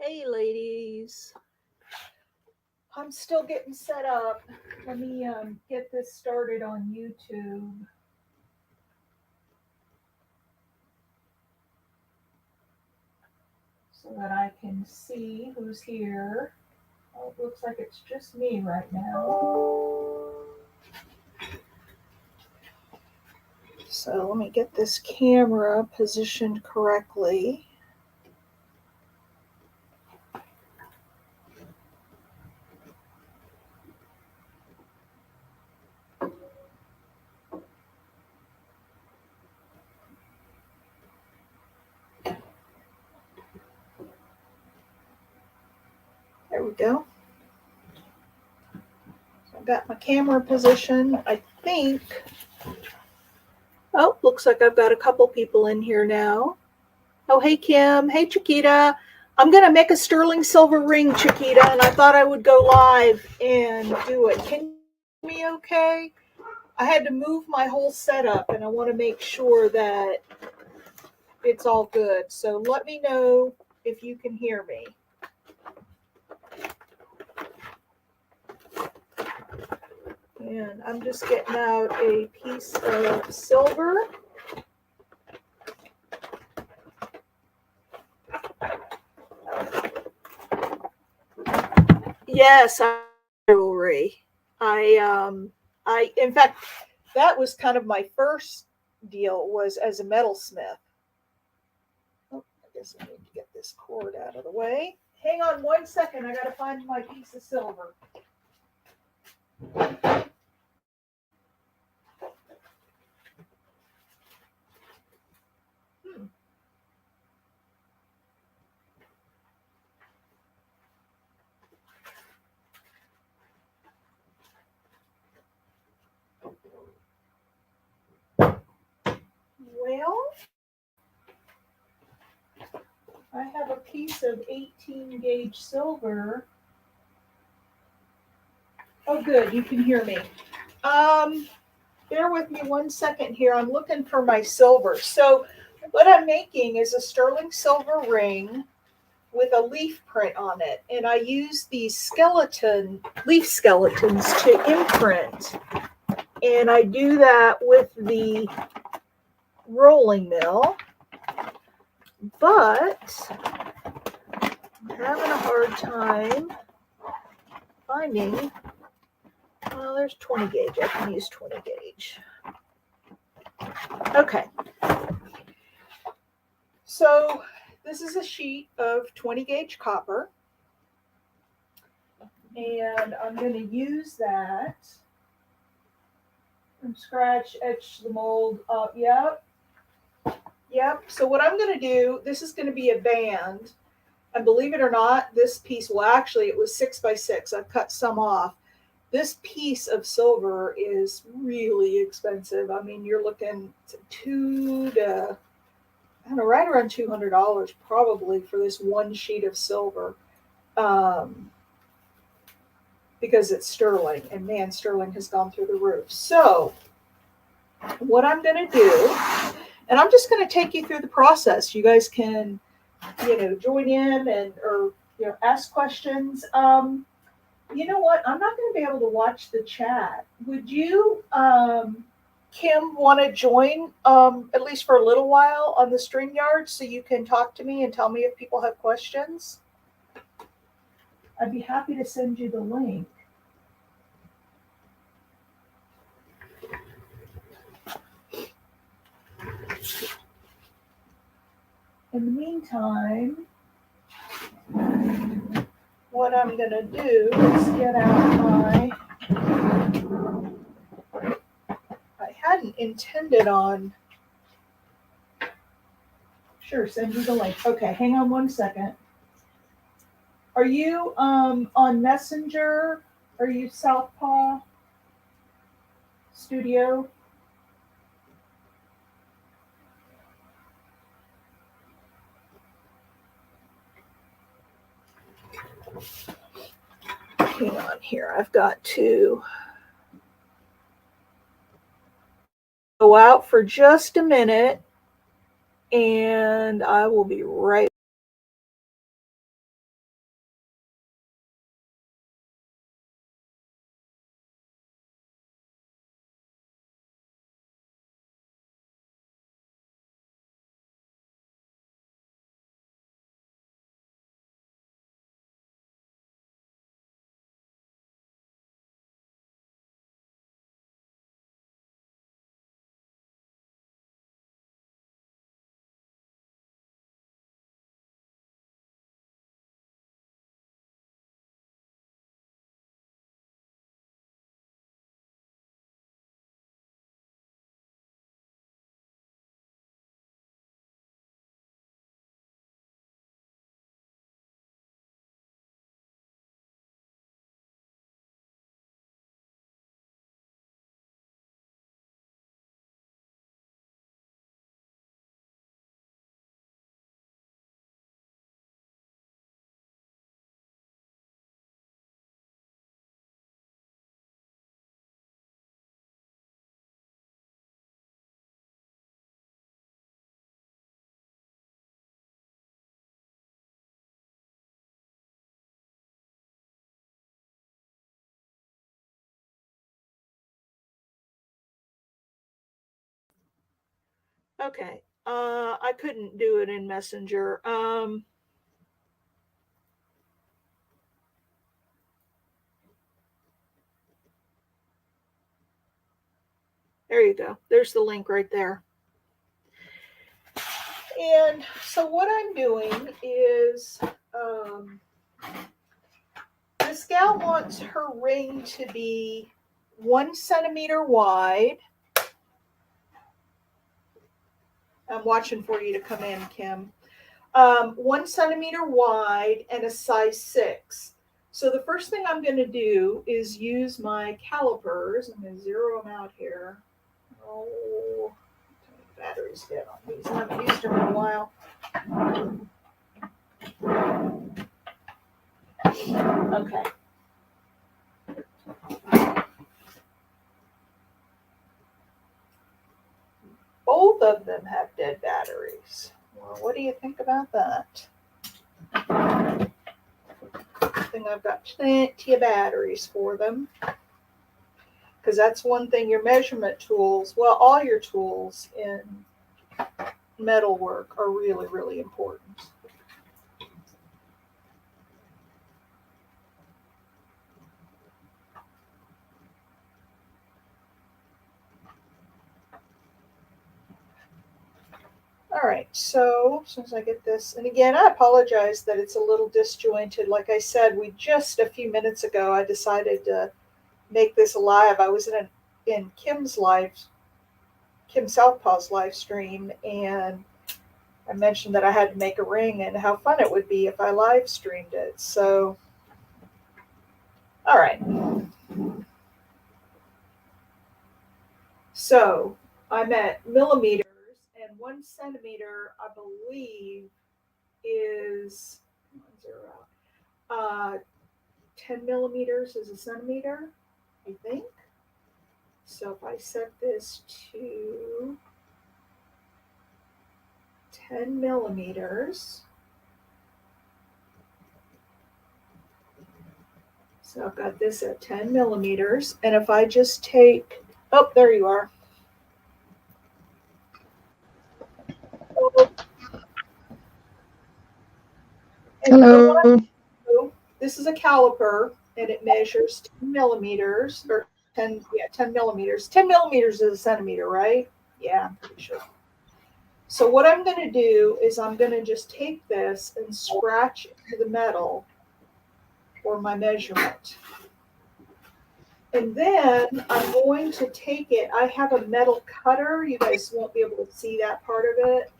Hey ladies, I'm still getting set up. Let me get this started on YouTube. So that I can see who's here. Oh, it looks like it's just me right now. So let me get this camera positioned correctly. There we go. So I've got my camera position, I think. Oh, looks like I've got a couple people in here now. Oh, hey, Kim. Hey, Chiquita. I'm going to make a sterling silver ring, Chiquita, and I thought I would go live and do it. Can you hear me okay? I had to move my whole setup, and I want to make sure that it's all good. So let me know if you can hear me. And I'm just getting out a piece of silver. Yes, jewelry. In fact, that was kind of my first deal was as a metalsmith. Oh, I guess I need to get this cord out of the way. Hang on 1 second. I got to find my piece of silver. Well, I have a piece of 18 gauge silver. Oh, good. You can hear me. Bear with me 1 second here. I'm looking for my silver. So what I'm making is a sterling silver ring with a leaf print on it. And I use these leaf skeletons to imprint. And I do that with the rolling mill. But I'm having a hard time finding. Well, there's 20 gauge. I can use 20 gauge. Okay. So this is a sheet of 20 gauge copper. And I'm going to use that and scratch, etch the mold up. Yep. So what I'm going to do, this is going to be a band. And believe it or not, this piece, well, actually, it was 6x6. I've cut some off. This piece of silver is really expensive. I mean, you're looking right around $200 probably for this one sheet of silver. Because it's sterling, and man, sterling has gone through the roof. So what I'm going to do, and I'm just going to take you through the process. You guys can, join in or ask questions. You know what? I'm not going to be able to watch the chat. Would you, Kim, want to join at least for a little while on the StreamYard so you can talk to me and tell me if people have questions? I'd be happy to send you the link. In the meantime, what I'm going to do is get out I hadn't intended on, sure, send you the link. Okay, hang on 1 second. Are you on Messenger? Are you Southpaw Studio? Hang on here. I've got to go out for just a minute, and I will be right Okay. I couldn't do it in Messenger. There you go. There's the link right there. And so what I'm doing is this gal wants her ring to be 1 centimeter wide. I'm watching for you to come in, Kim. 1 centimeter wide and a size 6. So the first thing I'm going to do is use my calipers. I'm going to zero them out here. Oh, battery's dead on these. I haven't used them in a while. Okay. Both of them have dead batteries. Well, what do you think about that? I think I've got plenty of batteries for them. Because that's one thing your measurement tools, well, all your tools in metal work are really, really important. All right, so as soon as I get this, and again, I apologize that it's a little disjointed. Like I said, just a few minutes ago, I decided to make this live. I was in Kim Southpaw's live stream, and I mentioned that I had to make a ring and how fun it would be if I live streamed it. So, all right. So I'm at millimeters, and 1 centimeter, I believe, is 10 millimeters is a centimeter, I think. So if I set this to 10 millimeters, so I've got this at 10 millimeters, and if I just take, oh, there you are. Hello. This is a caliper, and it measures 10 millimeters, or 10 millimeters. 10 millimeters is a centimeter, right? Yeah, I'm pretty sure. So what I'm going to do is I'm going to just take this and scratch into the metal for my measurement. And then I'm going to take it. I have a metal cutter. You guys won't be able to see that part of it.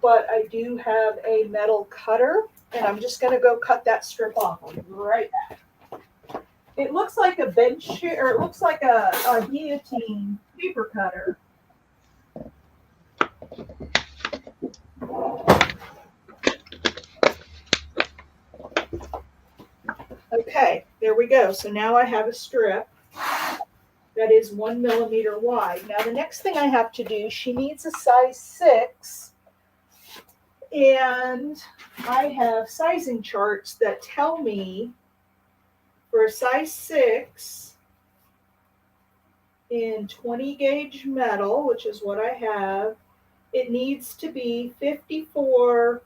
But I do have a metal cutter, and I'm just going to go cut that strip off. I'll be right back. It looks like a bench, or it looks like a guillotine paper cutter. Okay, there we go. So now I have a strip that is 1 millimeter wide. Now the next thing I have to do, she needs a size 6, and I have sizing charts that tell me for a size 6 in 20 gauge metal, which is what I have, it needs to be 54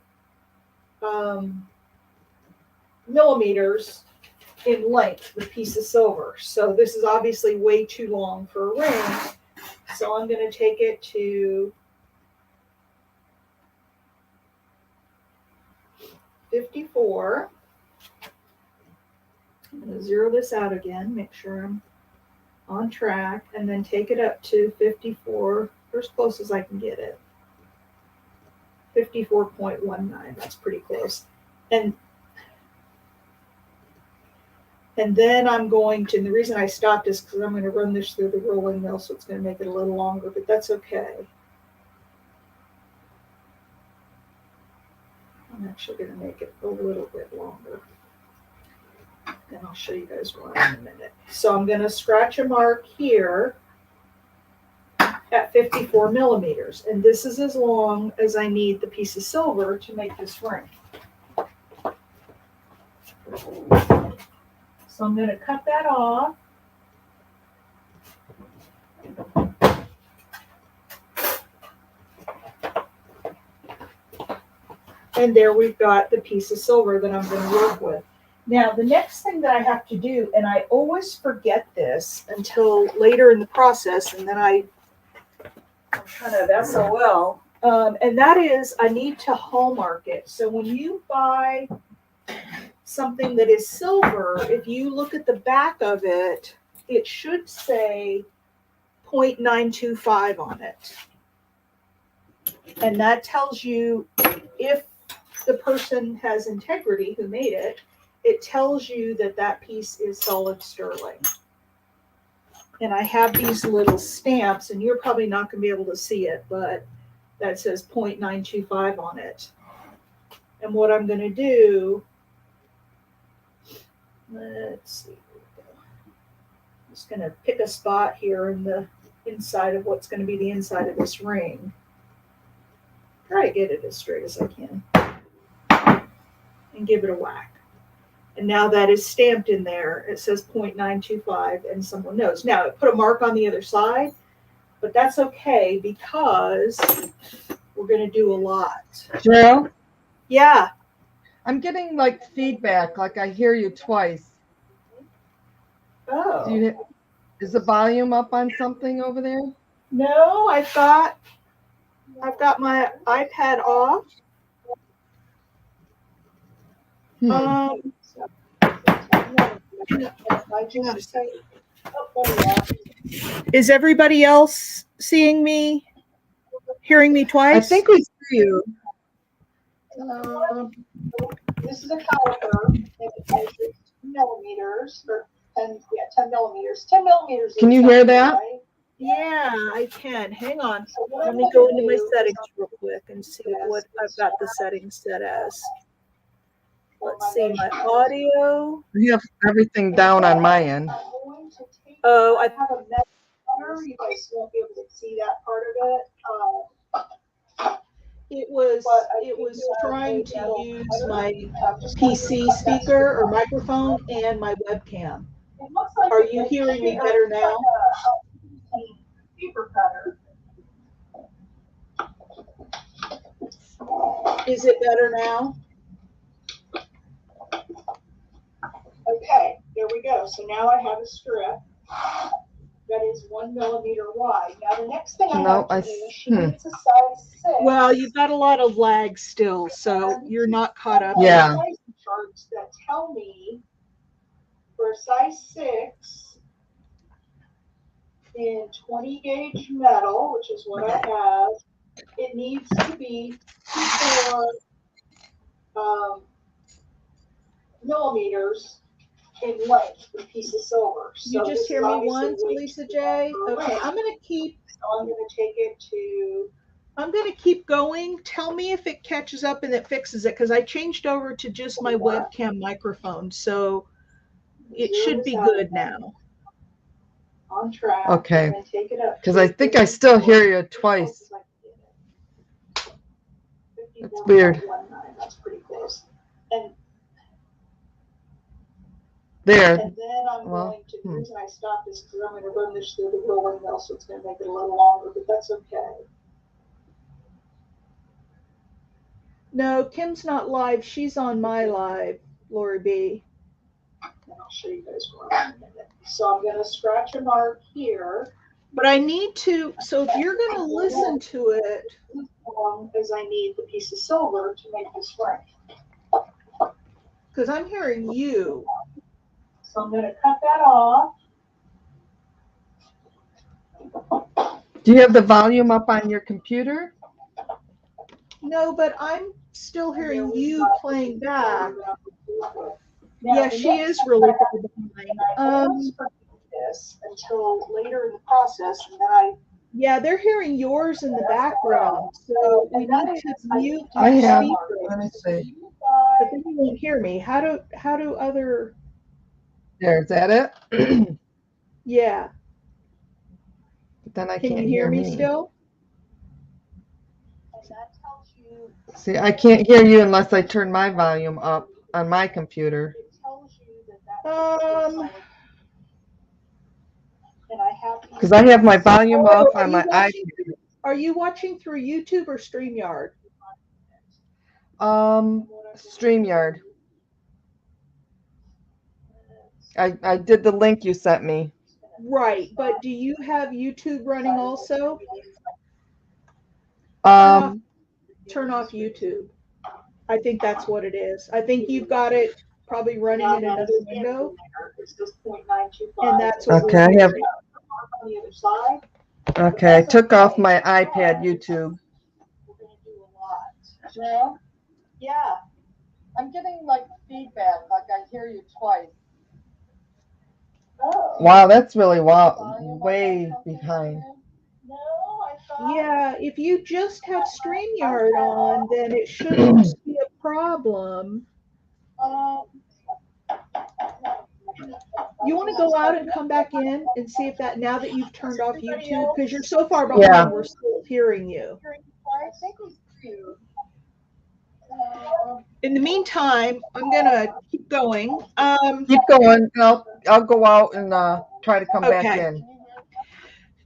millimeters in length, the piece of silver. So this is obviously way too long for a ring. So I'm going to take it to 54. I'm going to zero this out again, make sure I'm on track, and then take it up to 54, or as close as I can get it. 54.19, that's pretty close. And then I'm going to, and the reason I stopped is because I'm going to run this through the rolling mill, so it's going to make it a little longer, but that's okay. I'm actually going to make it a little bit longer. And I'll show you guys why in a minute. So I'm going to scratch a mark here at 54 millimeters. And this is as long as I need the piece of silver to make this ring. So I'm going to cut that off. And there we've got the piece of silver that I'm going to work with. Now, the next thing that I have to do, and I always forget this until later in the process, and then I'm kind of SOL, and that is I need to hallmark it. So when you buy something that is silver, if you look at the back of it, it should say 0.925 on it. And that tells you if the person has integrity who made it, it tells you that that piece is solid sterling. And I have these little stamps, and you're probably not going to be able to see it, but that says 0.925 on it. And what I'm going to do, let's see. I'm just going to pick a spot here in the inside of what's going to be the inside of this ring. Try to get it as straight as I can. And give it a whack. And now that is stamped in there. It says 0.925 and someone knows. Now it put a mark on the other side, but that's okay because we're going to do a lot. Cheryl, Yeah. I'm getting like feedback, like I hear you twice. Oh. Is the volume up on something over there? No, I've got my iPad off. Is everybody else seeing me, hearing me twice? I think we see you. This is a caliper, and it measures 2 millimeters, or 10 millimeters. 10 millimeters. Can you hear that? Right? Yeah, I can. Hang on. So Let me go into my settings real quick and see what I've got the settings set as. Let's see my audio. We have everything down on my end. Oh, I have a measure. You guys won't be able to see that part of it. It was trying to use my PC speaker or microphone and my webcam. Are you hearing me better now? Paper cutter. Is it better now? Okay, there we go. So now I have a strip that is 1 millimeter wide. Now the next thing I have to do, she needs a size 6. Well, you've got a lot of lag still, so you're not caught up. Yeah. Charts that tell me for a size 6 in 20 gauge metal, which is what I have, it needs to be 4 millimeters in length, a piece of silver. You So just hear me once, Lisa J? Okay, I'm going to keep. So I'm going to take it to. I'm going to keep going. Tell me if it catches up and it fixes it, because I changed over to just my webcam microphone, so it should be good now. On track. Okay. Because I think I still hear you twice. It's weird. That's pretty close. And there. And then I'm going to, the reason I stopped is because I'm going to run this through the rolling mill, so it's going to make it a little longer, but that's okay. No, Kim's not live. She's on my live, Lori B. And I'll show you guys what I'm in a minute. So I'm going to scratch a mark here. But I need to, so if you're going to listen to it. As long as I need the piece of silver to make this ring. Because I'm hearing you. So I'm going to cut that off. Do you have the volume up on your computer? No, but I'm still hearing you playing back. Now, yeah, she is really far behind. This until later in the process, and then yeah, they're hearing yours in the background, so we need to mute. I have. Speakers. Let me see. But then you won't hear me. How do other? There, is that it? Yeah. But then I Can can't you hear me still? See, I can't hear you unless I turn my volume up on my computer. Because I have my volume up on my iPad. Are you watching through YouTube or StreamYard? StreamYard. I did the link you sent me. Right, but do you have YouTube running also? Um, Turn off YouTube. I think that's what it is. I think you've got it probably running in another window, and that's what okay, we're I have. hearing. On the other side. Okay, I took off my iPad YouTube. We're going to do a lot. Well, yeah. I'm getting like feedback, like I hear you twice. Oh. Wow, that's really way behind. No, I thought. Yeah, if you just have StreamYard on, then it shouldn't be a problem. You want to go out and come back in and see if that, now that you've turned off YouTube, because you're so far behind, Yeah. we're still hearing you. I think we do. In the meantime, I'm gonna keep going. Keep going. I'll go out and try to come back Okay. in.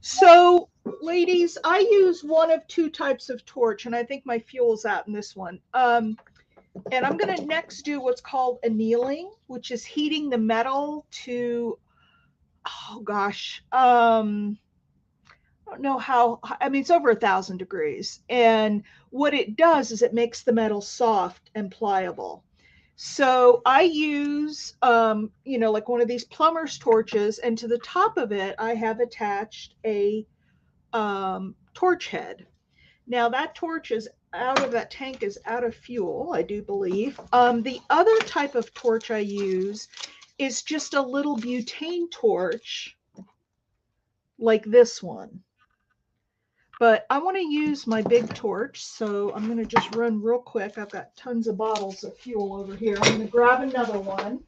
So, ladies, I use one of two types of torch, and I think my fuel's out in this one. And I'm going to next do what's called annealing, which is heating the metal to, oh gosh, I don't know how, I mean, it's over 1,000 degrees. And what it does is it makes the metal soft and pliable. So I use, like one of these plumber's torches, and to the top of it, I have attached a torch head. Now that torch is out of that tank is out of fuel, I do believe. The other type of torch I use is just a little butane torch like this one. But I want to use my big torch, so I'm going to just run real quick. I've got tons of bottles of fuel over here. I'm going to grab another one.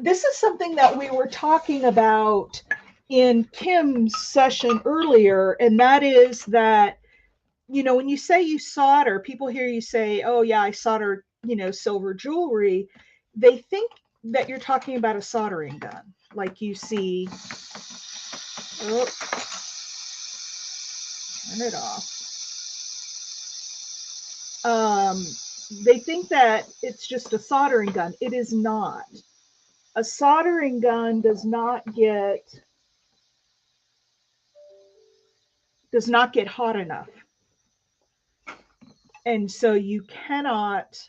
This is something that we were talking about in Kim's session earlier, and that is that, when you say you solder, people hear you say, oh yeah, I solder, silver jewelry. They think that you're talking about a soldering gun, like you see. Oh, turn it off. They think that it's just a soldering gun. It is not. A soldering gun does not get hot enough. And so you cannot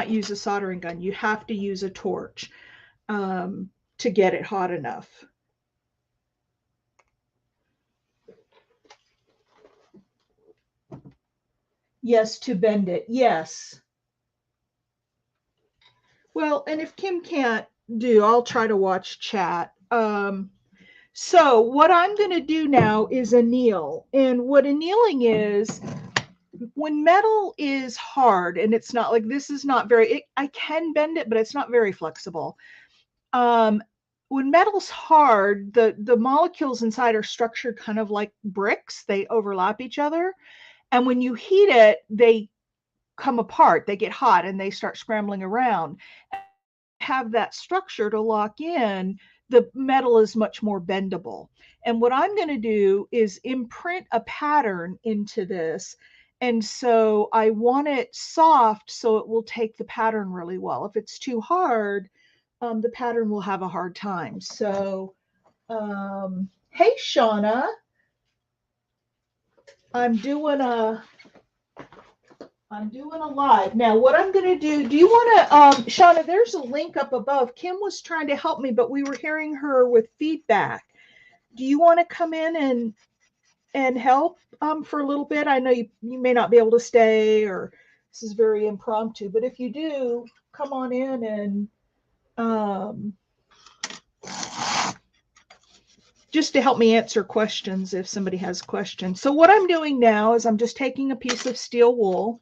use a soldering gun. You have to use a torch to get it hot enough. Yes, to bend it. Yes. Well, and if Kim can't I'll try to watch chat. So what I'm going to do now is anneal. And what annealing is, when metal is hard, and it's not like this is not very, I can bend it, but it's not very flexible. When metal's hard, the molecules inside are structured kind of like bricks. They overlap each other. And when you heat it, they come apart, they get hot, and they start scrambling around. Have that structure to lock in, the metal is much more bendable. And what I'm going to do is imprint a pattern into this. And so I want it soft so it will take the pattern really well. If it's too hard, the pattern will have a hard time. So, hey, Shauna, I'm doing a live. Now, what I'm going to do you want to, Shauna, there's a link up above. Kim was trying to help me, but we were hearing her with feedback. Do you want to come in and help for a little bit? I know you may not be able to stay, or this is very impromptu, but if you do, come on in and just to help me answer questions if somebody has questions. So what I'm doing now is I'm just taking a piece of steel wool.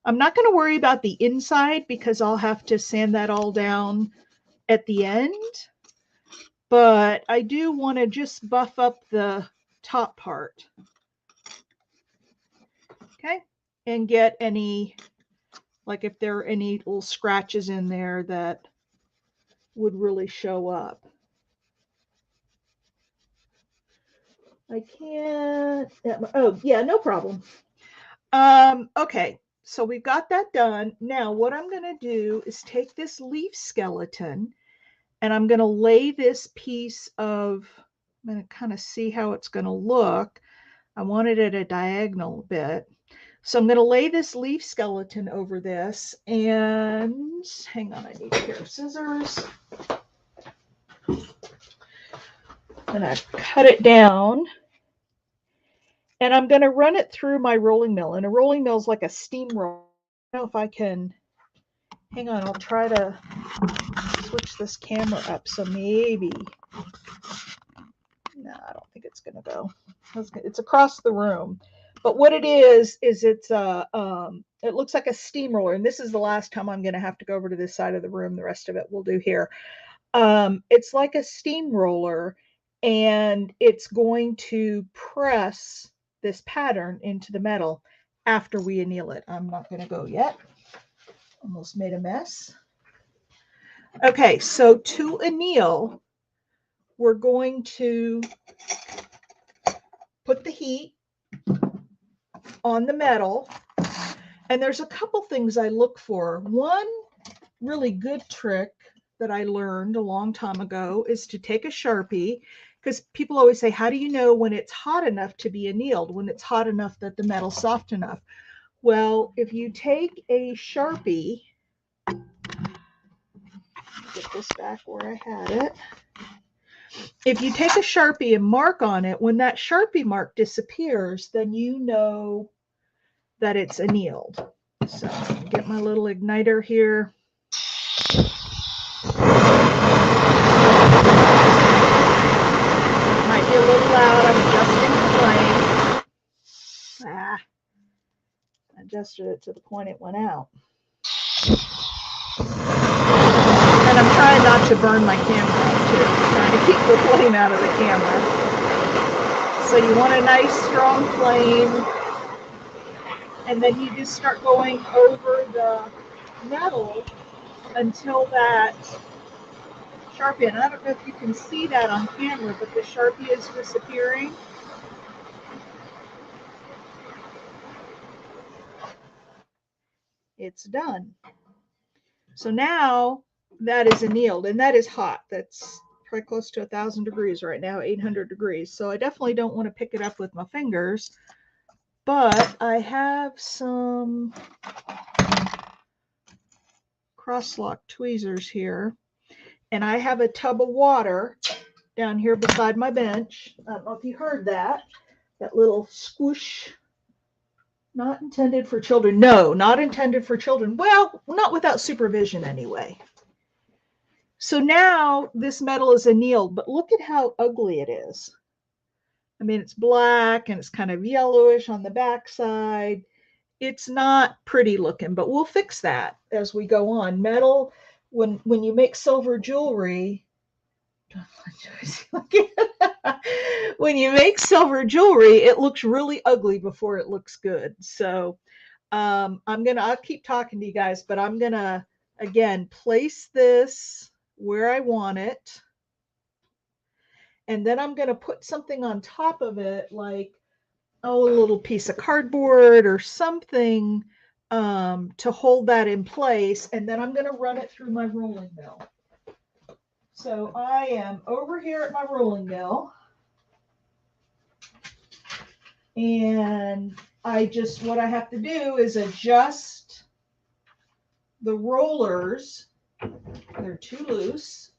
I'm not going to worry about the inside because I'll have to sand that all down at the end. But I do want to just buff up the top part. Okay. And get any, like if there are any little scratches in there that would really show up. I can't. Oh, yeah, no problem. Okay, so we've got that done. Now, what I'm going to do is take this leaf skeleton and I'm going to lay this piece of, I'm going to kind of see how it's going to look. I want it at a diagonal bit. So I'm going to lay this leaf skeleton over this, and hang on, I need a pair of scissors. I'm going to cut it down. And I'm going to run it through my rolling mill. And a rolling mill is like a steamroller. I don't know if I can, hang on, I'll try to switch this camera up. So maybe, no, I don't think it's going to go. It's across the room. But what it is it's it looks like a steamroller. And this is the last time I'm going to have to go over to this side of the room. The rest of it we'll do here. It's like a steamroller, and it's going to press this pattern into the metal after we anneal it. I'm not going to go yet. Almost made a mess. Okay, so to anneal, we're going to put the heat on the metal. And there's a couple things I look for. One really good trick that I learned a long time ago is to take a Sharpie, because people always say, how do you know when it's hot enough to be annealed, when it's hot enough that the metal's soft enough? Well, if you take a Sharpie, get this back where I had it. If you take a Sharpie and mark on it, when that Sharpie mark disappears, then you know that it's annealed. So get my little igniter here. Might be a little loud. I'm adjusting the flame. I adjusted it to the point it went out. And I'm trying not to burn my camera too. I'm trying to keep the flame out of the camera. So you want a nice strong flame. And then you just start going over the metal until that Sharpie, and I don't know if you can see that on camera, but the Sharpie is disappearing. It's done. So now that is annealed, and that is hot. That's probably close to 1,000 degrees right now, 800 degrees. So I definitely don't want to pick it up with my fingers, but I have some cross-lock tweezers here, and I have a tub of water down here beside my bench. I don't know if you heard that little swoosh. Not intended for children. No, not intended for children. Well, not without supervision anyway. So now this metal is annealed, but look at how ugly it is. I mean, it's black and it's kind of yellowish on the backside. It's not pretty looking, but we'll fix that as we go on. Metal, when you make silver jewelry, when you make silver jewelry, it looks really ugly before it looks good. So I'll keep talking to you guys, but I'm gonna again place this where I want it, and then I'm gonna put something on top of it, like a little piece of cardboard or something to hold that in place, and then I'm gonna run it through my rolling mill. So I am over here at my rolling mill, and what I have to do is adjust the rollers. They're too loose.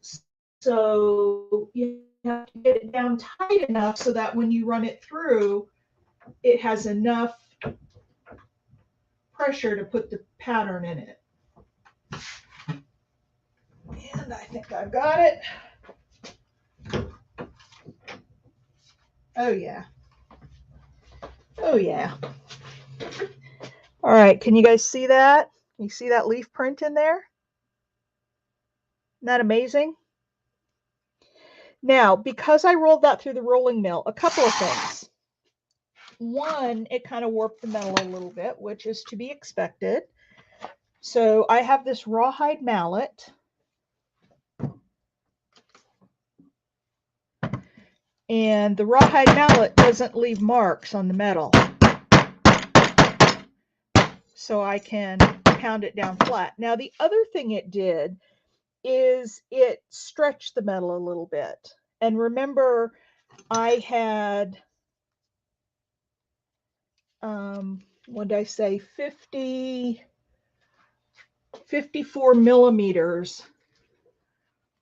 So you have to get it down tight enough so that when you run it through, it has enough pressure to put the pattern in it. And I think I've got it. Oh yeah. Oh yeah. All right, can you guys see that? You see that leaf print in there? Isn't that amazing? Now, because I rolled that through the rolling mill, a couple of things. One, it kind of warped the metal a little bit, which is to be expected. So I have this rawhide mallet. And the rawhide mallet doesn't leave marks on the metal. So I can pound it down flat. Now, the other thing it did is it stretched the metal a little bit. And remember, I had, what did I say, 54 millimeters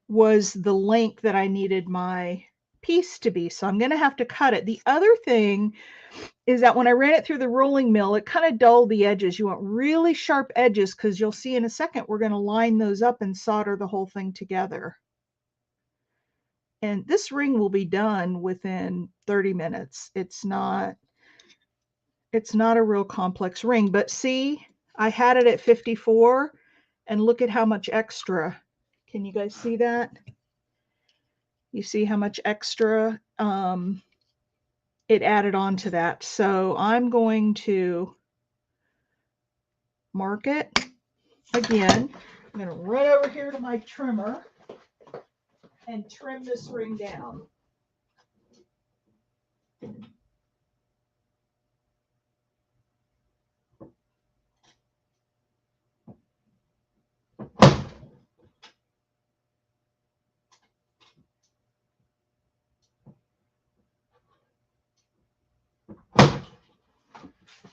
was the length that I needed my piece to be. So I'm going to have to cut it. The other thing is that when I ran it through the rolling mill, it kind of dulled the edges. You want really sharp edges because you'll see in a second, we're going to line those up and solder the whole thing together. And this ring will be done within 30 minutes. It's not a real complex ring, but see, I had it at 54 and look at how much extra. Can you guys see that? You see how much extra it added on to that. So I'm going to mark it again. I'm going to run over here to my trimmer and trim this ring down.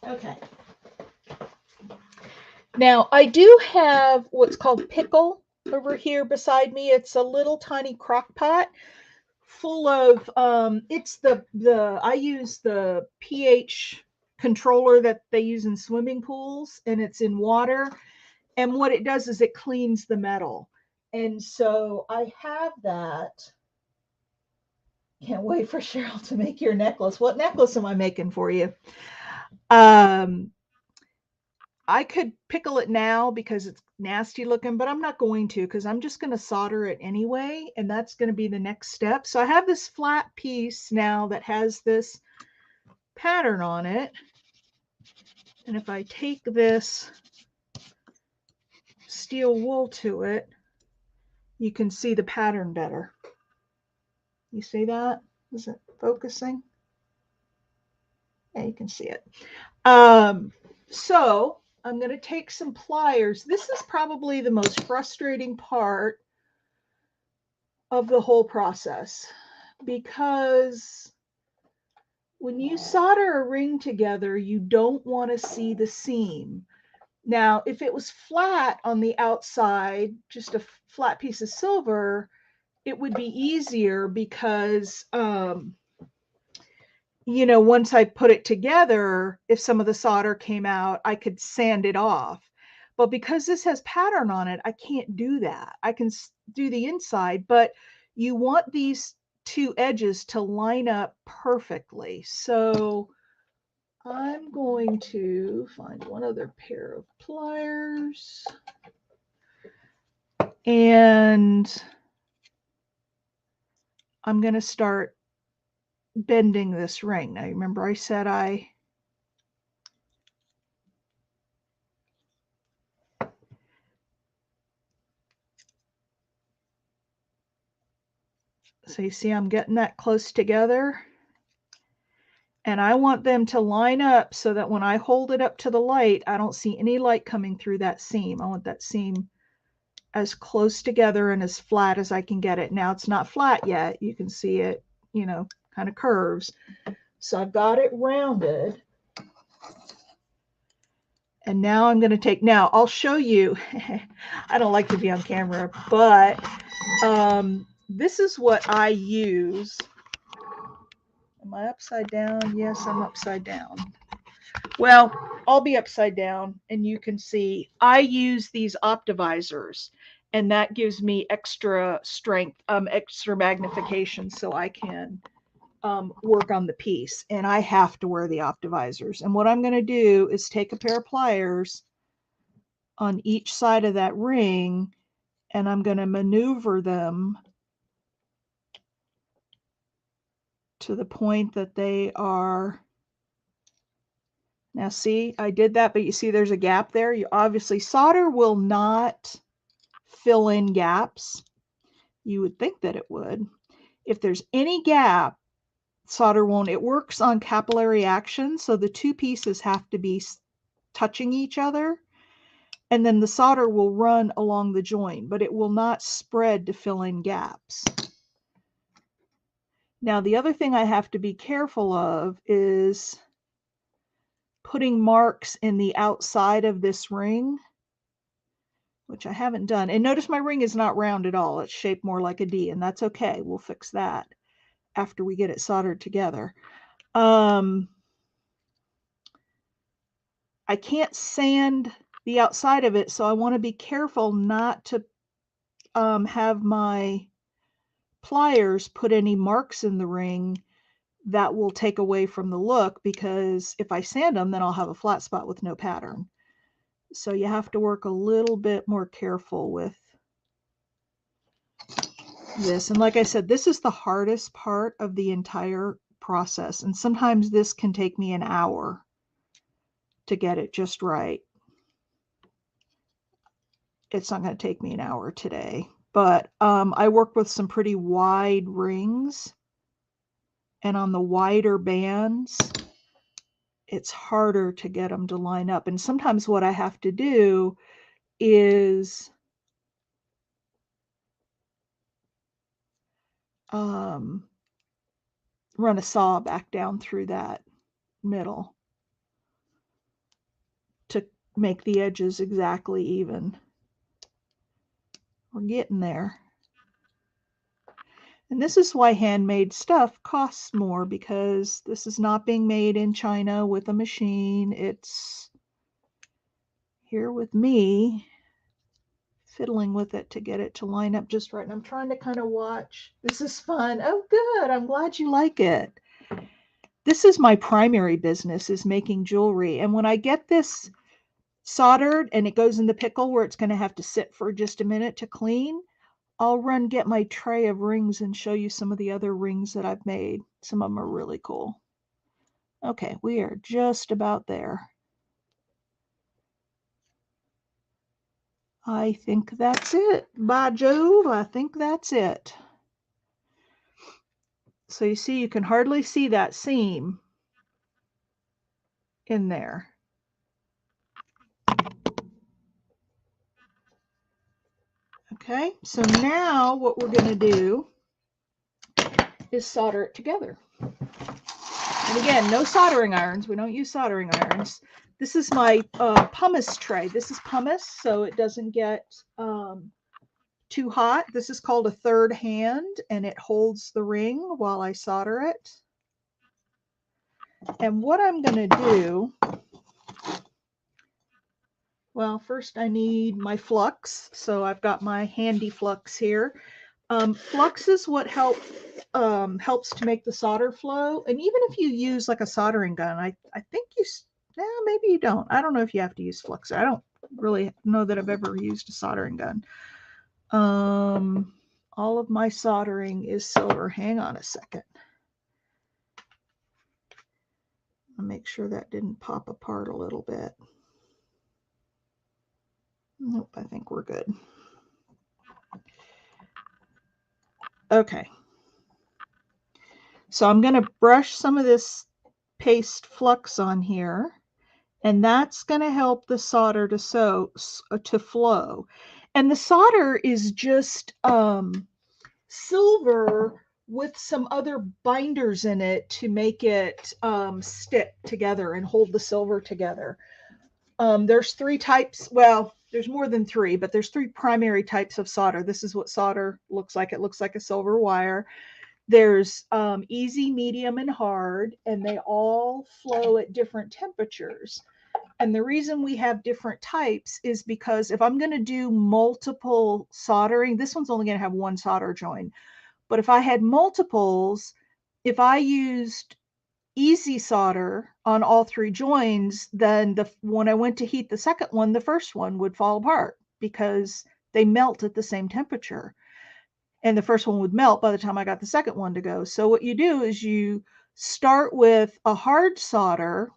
Okay. Now I do have what's called pickle over here beside me. It's a little tiny crock pot full of I use the pH controller that they use in swimming pools, and it's in water. And what it does is it cleans the metal. And so I have that. Can't wait for Cheryl to make your necklace. What necklace am I making for you? I could pickle it now because it's nasty looking, but I'm not going to because I'm just going to solder it anyway. And that's going to be the next step. So I have this flat piece now that has this pattern on it. And if I take this steel wool to it, you can see the pattern better. You see that? Is it focusing? Yeah, you can see it. So I'm going to take some pliers. This is probably the most frustrating part of the whole process, because when you solder a ring together, you don't want to see the seam. Now, if it was flat on the outside, just a flat piece of silver, it would be easier because, you know, once I put it together, if some of the solder came out, I could sand it off. But because this has pattern on it, I can't do that. I can do the inside, but you want these two edges to line up perfectly. So I'm going to find one other pair of pliers. And I'm going to start bending this ring. Now, remember I said so you see I'm getting that close together. And I want them to line up so that when I hold it up to the light, I don't see any light coming through that seam. I want that seam as close together and as flat as I can get it. Now it's not flat yet. You can see it, you know, kind of curves. So I've got it rounded. And now I'm going to take, now I'll show you, I don't like to be on camera, but this is what I use. Am I upside down? Yes, I'm upside down. Well, I'll be upside down and you can see I use these optivisors, and that gives me extra strength, extra magnification, so I can work on the piece. And I have to wear the optivisors. And what I'm going to do is take a pair of pliers on each side of that ring, and I'm going to maneuver them to the point that they are. Now see, I did that, but you see there's a gap there. You obviously, solder will not fill in gaps. You would think that it would. If there's any gap, solder won't. It works on capillary action, so the two pieces have to be touching each other, and then the solder will run along the joint, but it will not spread to fill in gaps. Now, the other thing I have to be careful of is putting marks in the outside of this ring, which I haven't done. And notice my ring is not round at all. It's shaped more like a D, and that's okay. We'll fix that after we get it soldered together. I can't sand the outside of it, so I want to be careful not to have my pliers put any marks in the ring that will take away from the look, because if I sand them, then I'll have a flat spot with no pattern. So you have to work a little bit more careful with this. And like I said, this is the hardest part of the entire process. And sometimes this can take me an hour to get it just right. It's not going to take me an hour today, but I work with some pretty wide rings, and on the wider bands, it's harder to get them to line up. And sometimes what I have to do is run a saw back down through that middle to make the edges exactly even. We're getting there. And this is why handmade stuff costs more, because this is not being made in China with a machine. It's here with me fiddling with it to get it to line up just right. And I'm trying to kind of watch. This is fun. Oh, good. I'm glad you like it. This is my primary business, is making jewelry. And when I get this soldered and it goes in the pickle where it's going to have to sit for just a minute to clean, I'll get my tray of rings and show you some of the other rings that I've made. Some of them are really cool. Okay, we are just about there. I think that's it. By Jove, I think that's it. So you see, you can hardly see that seam in there. Okay, so now what we're going to do is solder it together. And again, no soldering irons. We don't use soldering irons. This is my pumice tray. This is pumice, so it doesn't get too hot. This is called a third hand, and it holds the ring while I solder it. And what I'm going to do, well, first I need my flux. So I've got my handy flux here. Flux is what helps to make the solder flow. And even if you use like a soldering gun, I think maybe you don't. I don't know if you have to use flux. I don't really know that I've ever used a soldering gun. All of my soldering is silver. Hang on a second. I'll make sure that didn't pop apart a little bit. Nope, I think we're good. Okay. So I'm going to brush some of this paste flux on here, and that's going to help the solder to flow. And the solder is just silver with some other binders in it to make it stick together and hold the silver together. There's three types. Well, there's more than three, but there's three primary types of solder. This is what solder looks like. It looks like a silver wire. There's easy, medium, and hard, and they all flow at different temperatures. And the reason we have different types is because if I'm going to do multiple soldering, this one's only going to have one solder joint. But if I had multiples, if I used easy solder on all three joins, then when I went to heat the second one, the first one would fall apart because they melt at the same temperature. And the first one would melt by the time I got the second one to go. So what you do is you start with a hard solder.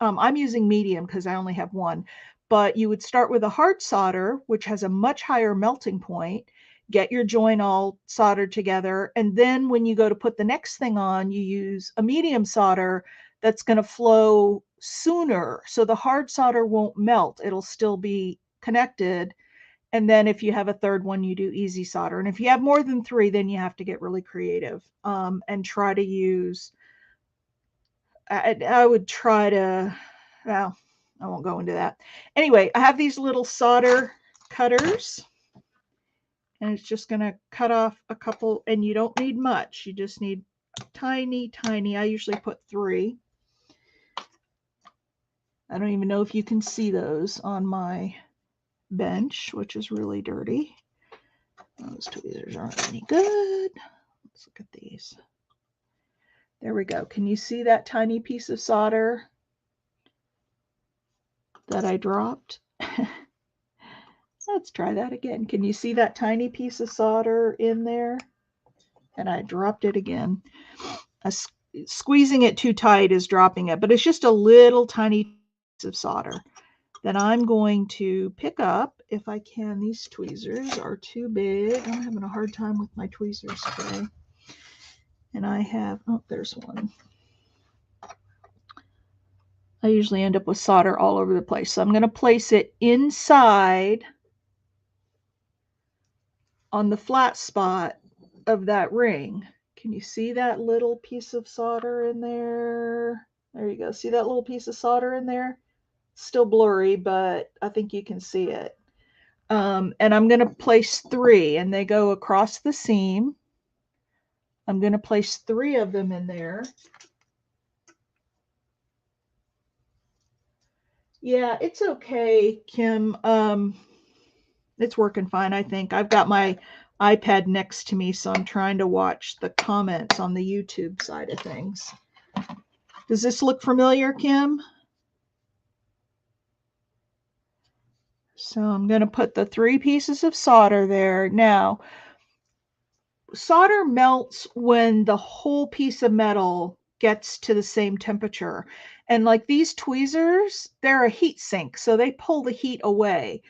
I'm using medium because I only have one. But you would start with a hard solder, which has a much higher melting point. get your joint all soldered together. And then when you go to put the next thing on, you use a medium solder that's going to flow sooner. So the hard solder won't melt. It'll still be connected. And then if you have a third one, you do easy solder. And if you have more than 3, then you have to get really creative and try to use, I would try to, well, I won't go into that. Anyway, I have these little solder cutters. And it's just going to cut off a couple, and you don't need much. You just need tiny, I usually put 3. I don't even know if you can see those on my bench, which is really dirty. Those tweezers aren't any good. Let's look at these. There we go. Can you see that tiny piece of solder that I dropped? Let's try that again. Can you see that tiny piece of solder in there? And I dropped it again. Squeezing it too tight is dropping it, but it's just a little tiny piece of solder. Then I'm going to pick up, if I can, these tweezers are too big. I'm having a hard time with my tweezers today. And I have, oh, there's one. I usually end up with solder all over the place. So I'm going to place it inside on the flat spot of that ring. Can you see that little piece of solder in there? There you go. See that little piece of solder in there? Still blurry, but I think you can see it. And I'm going to place 3, and they go across the seam. I'm going to place 3 of them in there. Yeah, it's okay, Kim. It's working fine, I think. I've got my iPad next to me, so I'm trying to watch the comments on the YouTube side of things. Does this look familiar, Kim? So I'm going to put the 3 pieces of solder there. Now, solder melts when the whole piece of metal gets to the same temperature. And like these tweezers, they're a heat sink, so they pull the heat away.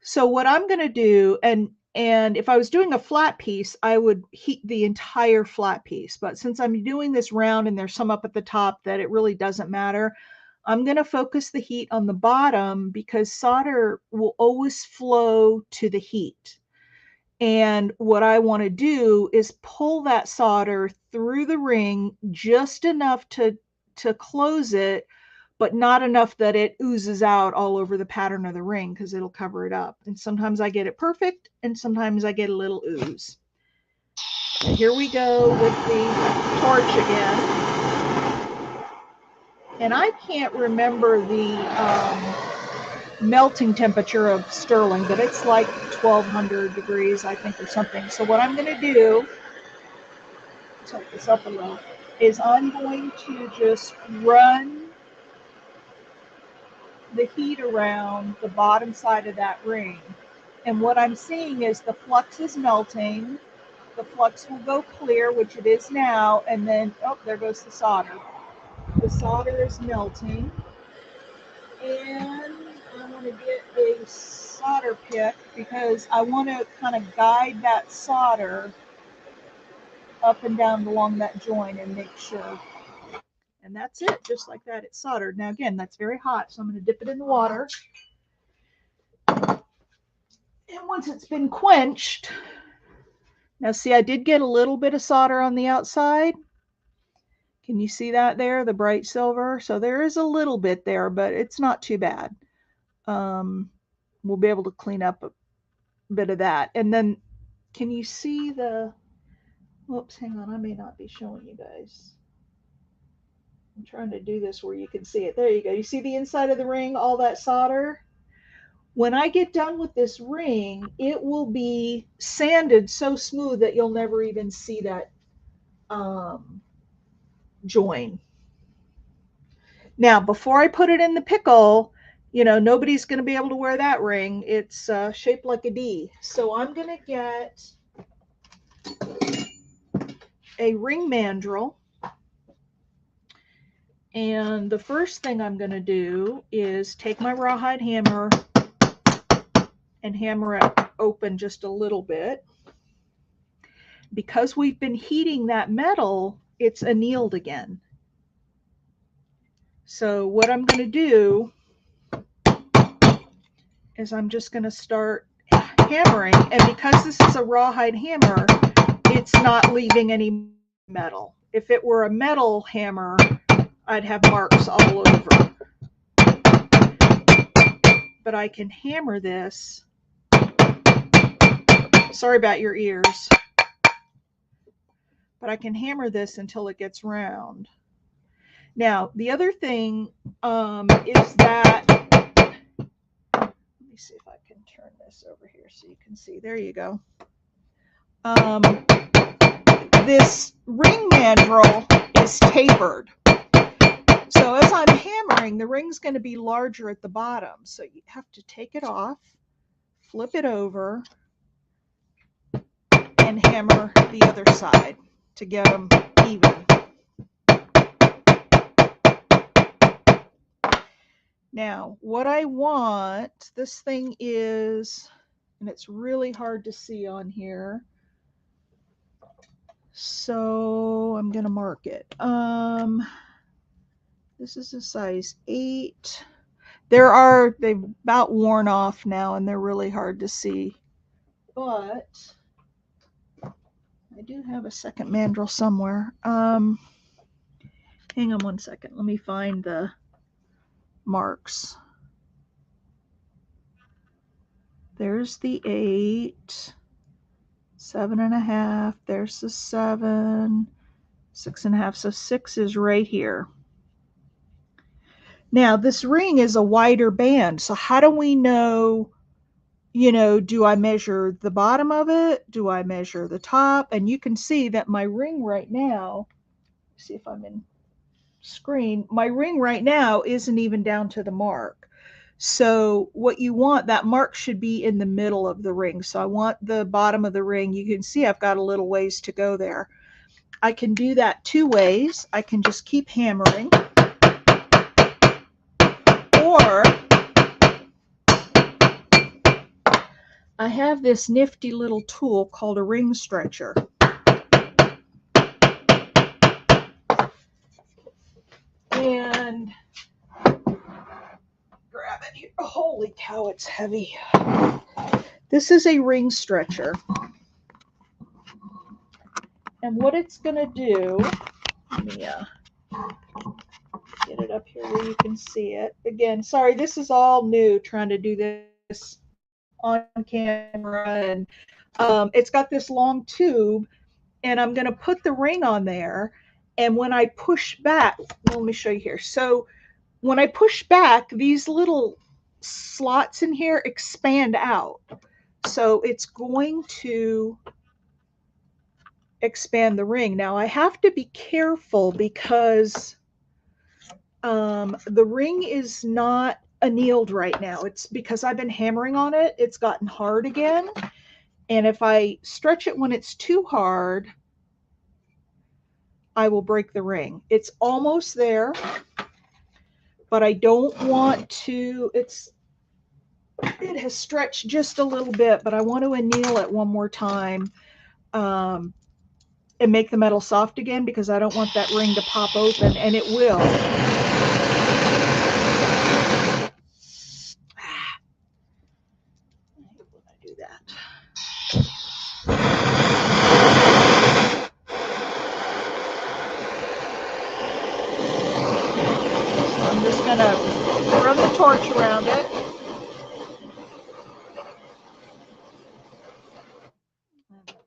So what I'm going to do, and if I was doing a flat piece, I would heat the entire flat piece. But since I'm doing this round and there's some up at the top that it really doesn't matter, I'm going to focus the heat on the bottom because solder will always flow to the heat. And what I want to do is pull that solder through the ring just enough to close it, but not enough that it oozes out all over the pattern of the ring because it'll cover it up. And sometimes I get it perfect, and sometimes I get a little ooze. Okay, here we go with the torch again. And I can't remember the melting temperature of sterling, but it's like 1200 degrees, I think, or something. So what I'm going to do, tilt this up a little, is I'm going to just run the heat around the bottom side of that ring. And what I'm seeing is the flux is melting. The flux will go clear, which it is now, and then, oh, there goes the solder. The solder is melting. And I want to get a solder pick because I want to kind of guide that solder up and down along that joint and make sure. And that's it, just like that, it's soldered. Now again, that's very hot, so I'm going to dip it in the water. And once it's been quenched, now see, I did get a little bit of solder on the outside. Can you see that there, the bright silver? So there is a little bit there, but it's not too bad. We'll be able to clean up a bit of that. And then, can you see the, whoops, hang on, I may not be showing you guys. I'm trying to do this where you can see it. There you go. You see the inside of the ring, all that solder? When I get done with this ring, it will be sanded so smooth that you'll never even see that join. Now, before I put it in the pickle, you know, nobody's going to be able to wear that ring. It's shaped like a D. So I'm going to get a ring mandrel. And the first thing I'm going to do is take my rawhide hammer and hammer it open just a little bit. because we've been heating that metal, it's annealed again. So what I'm going to do is I'm just going to start hammering, and because this is a rawhide hammer, it's not leaving any metal. If it were a metal hammer, I'd have marks all over. But I can hammer this. Sorry about your ears. But I can hammer this until it gets round. Now, the other thing is that, let me see if I can turn this over here so you can see. There you go. This ring mandrel is tapered. So as I'm hammering, the ring's going to be larger at the bottom. So you have to take it off, flip it over, and hammer the other side to get them even. Now, what I want, this thing is, and it's really hard to see on here, so I'm going to mark it. This is a size 8. They've about worn off now, and they're really hard to see. But I do have a second mandrel somewhere. Hang on one second. Let me find the marks. There's the 8, 7.5. There's the 7, 6.5. So 6 is right here. Now this ring is a wider band. So how do we know, do I measure the bottom of it? Do I measure the top? And you can see that my ring right now, see if I'm in screen, my ring right now isn't even down to the mark. So what you want, that mark should be in the middle of the ring. So I want the bottom of the ring. You can see I've got a little ways to go there. I can do that 2 ways. I can just keep hammering, or I have this nifty little tool called a ring stretcher. And grab it here. Holy cow, it's heavy. This is a ring stretcher. And what it's going to do, let me get it up here where you can see it. Again, sorry, this is all new, trying to do this on camera. And it's got this long tube, and I'm going to put the ring on there. And when I push back, let me show you here. So when I push back, these little slots in here expand out. So it's going to expand the ring. Now I have to be careful because the ring is not annealed right now. It's because I've been hammering on it. It's gotten hard again. And if I stretch it when it's too hard, I will break the ring. It's almost there, but I don't want to, it has stretched just a little bit, but I want to anneal it one more time and make the metal soft again, because I don't want that ring to pop open, and it will. I hate when I do that. So I'm just going to run the torch around it.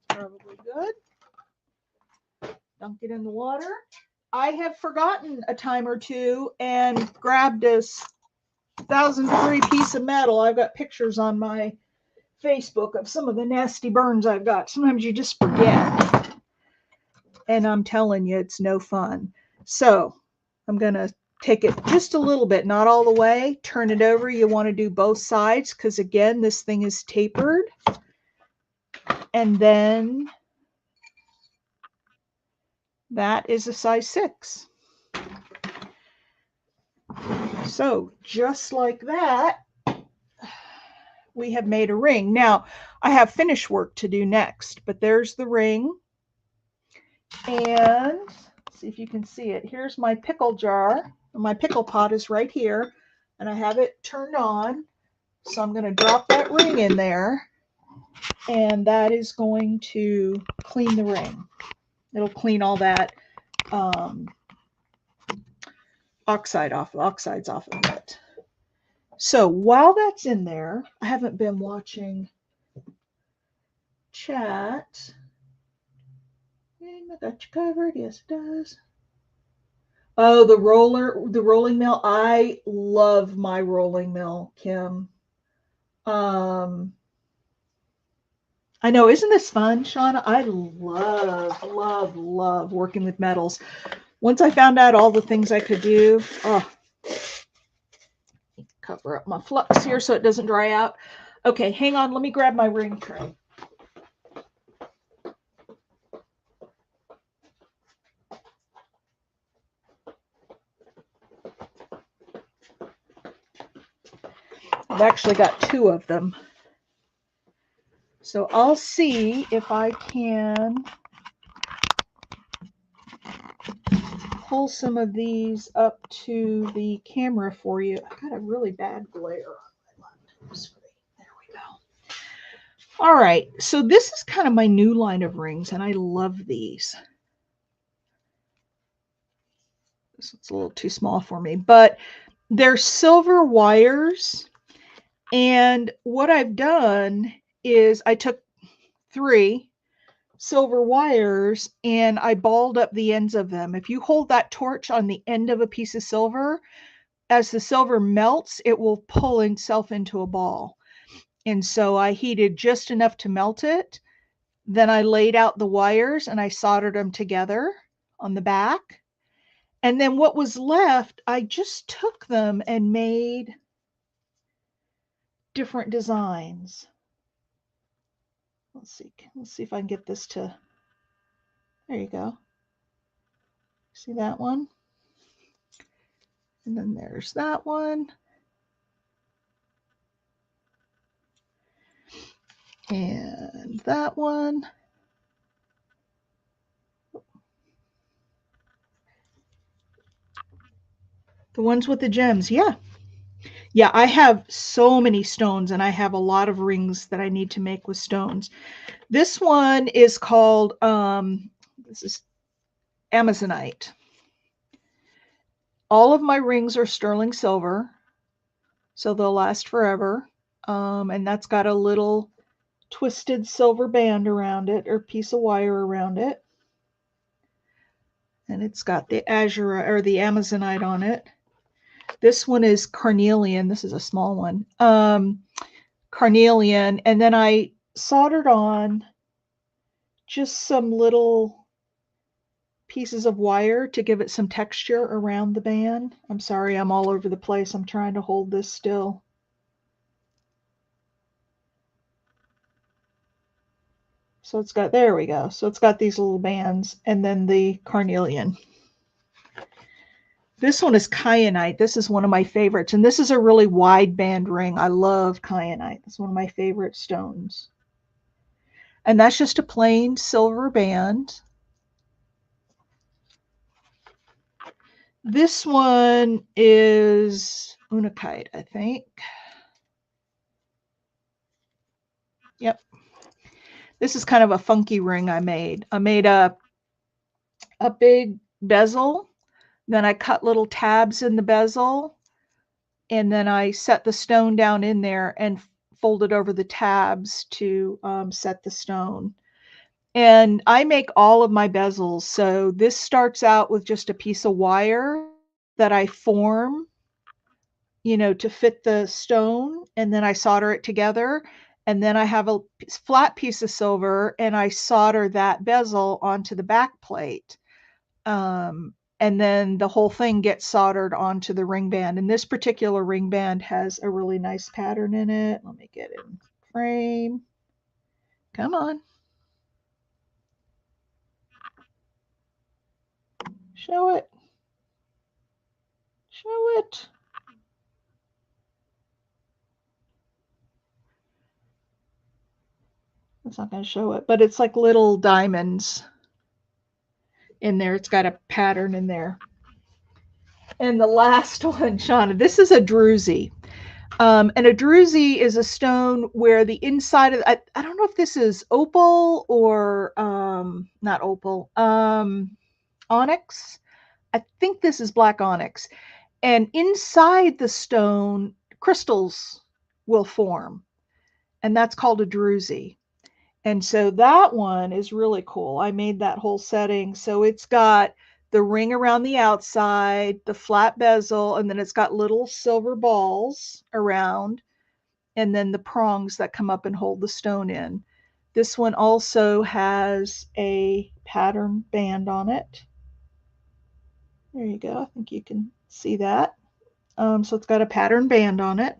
Probably good. Dunk it in the water. I have forgotten a time or two and grabbed this 1,000-degree piece of metal. I've got pictures on my Facebook of some of the nasty burns I've got. Sometimes you just forget. And I'm telling you, it's no fun. So I'm going to take it just a little bit, not all the way. Turn it over. You want to do both sides because, again, this thing is tapered. And then that is a size 6. So just like that, we have made a ring. Now, I have finish work to do next, but there's the ring. And see if you can see it. Here's my pickle jar. My pickle pot is right here, and I have it turned on. So I'm going to drop that ring in there, and that is going to clean the ring. It'll clean all that oxides off of it. So while that's in there, I haven't been watching chat. I got you covered. Yes, it does. Oh, the rolling mill. I love my rolling mill, Kim. I know, isn't this fun, Shauna? I love working with metals. Once I found out all the things I could do, cover up my flux here so it doesn't dry out. Okay, hang on. Let me grab my ring tray. I've actually got 2 of them. So I'll see if I can pull some of these up to the camera for you. I got a really bad glare on my laptop screen. There we go. All right, so this is kind of my new line of rings, and I love these. This one's a little too small for me, but they're silver wires. And what I've done is I took 3 silver wires and I balled up the ends of them. If you hold that torch on the end of a piece of silver, as the silver melts, it will pull itself into a ball. And so I heated just enough to melt it. Then I laid out the wires and I soldered them together on the back. And then what was left, I just took them and made different designs. Let's see if I can get this to, there you go. See that one? And then there's that one. And that one. The ones with the gems, yeah. Yeah, I have so many stones and I have a lot of rings that I need to make with stones. This one is called, this is Amazonite. All of my rings are sterling silver, so they'll last forever. And that's got a little twisted silver band around it, or piece of wire around it. And it's got the azure or the Amazonite on it. This one is carnelian. This is a small one. Carnelian. And then I soldered on just some little pieces of wire to give it some texture around the band. I'm sorry, I'm all over the place. I'm trying to hold this still. So it's got, there we go. So it's got these little bands and then the carnelian. This one is Kyanite. This is one of my favorites. And this is a really wide band ring. I love Kyanite. It's one of my favorite stones. And that's just a plain silver band. This one is Untitled, I think. Yep. This is kind of a funky ring I made. I made a big bezel. Then I cut little tabs in the bezel. And then I set the stone down in there and folded over the tabs to set the stone. And I make all of my bezels. So this starts out with just a piece of wire that I form, to fit the stone. And then I solder it together. And then I have a flat piece of silver and I solder that bezel onto the back plate. And then the whole thing gets soldered onto the ring band. And this particular ring band has a really nice pattern in it. Let me get it in frame. Come on. Show it. Show it. It's not going to show it, but it's like little diamonds. in there. It's got a pattern in there. And the last one, Shauna, this is a Druzy. And a Druzy is a stone where the inside of, I don't know if this is opal or not opal, onyx. I think this is black onyx. And inside the stone, crystals will form. And that's called a Druzy. And so that one is really cool. I made that whole setting. So it's got the ring around the outside, the flat bezel, and then it's got little silver balls around, and then the prongs that come up and hold the stone in. This one also has a pattern band on it. There you go. I think you can see that. So it's got a pattern band on it.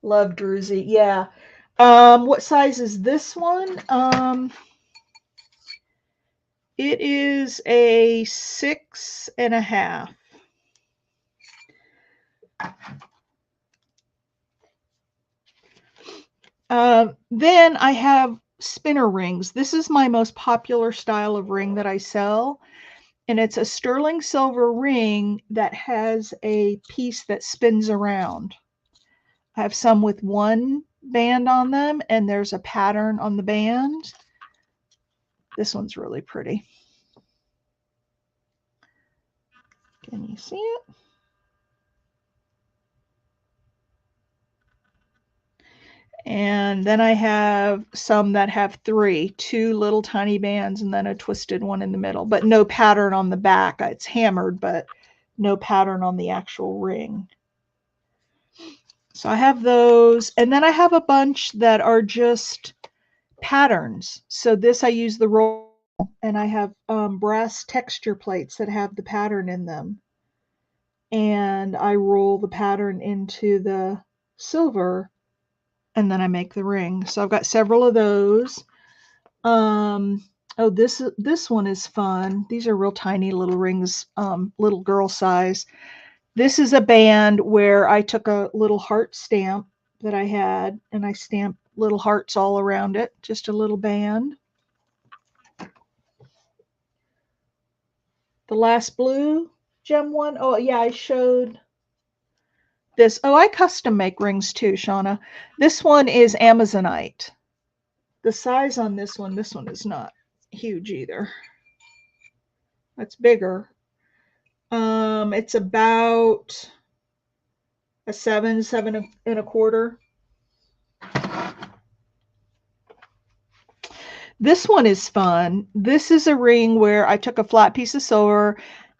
Love Druzy. Yeah. What size is this one? It is a 6.5. Then I have spinner rings. This is my most popular style of ring that I sell. And it's a sterling silver ring that has a piece that spins around. I have some with one band on them, and there's a pattern on the band. This one's really pretty. Can you see it? And then I have some that have two little tiny bands and then a twisted one in the middle, but no pattern on the back. It's hammered, but no pattern on the actual ring. So I have those. And then I have a bunch that are just patterns. So this, I use the roll, and I have brass texture plates that have the pattern in them. And I roll the pattern into the silver, and then I make the ring. So I've got several of those. Oh, this one is fun. These are real tiny little rings, little girl size. This is a band where I took a little heart stamp that I had, and I stamped little hearts all around it, just a little band. The last blue gem one. Oh, yeah, I showed this. Oh, I custom make rings too, Shauna. This one is Amazonite. The size on this one is not huge either. That's bigger. It's about a 7.25. This one is fun. This is a ring where I took a flat piece of silver,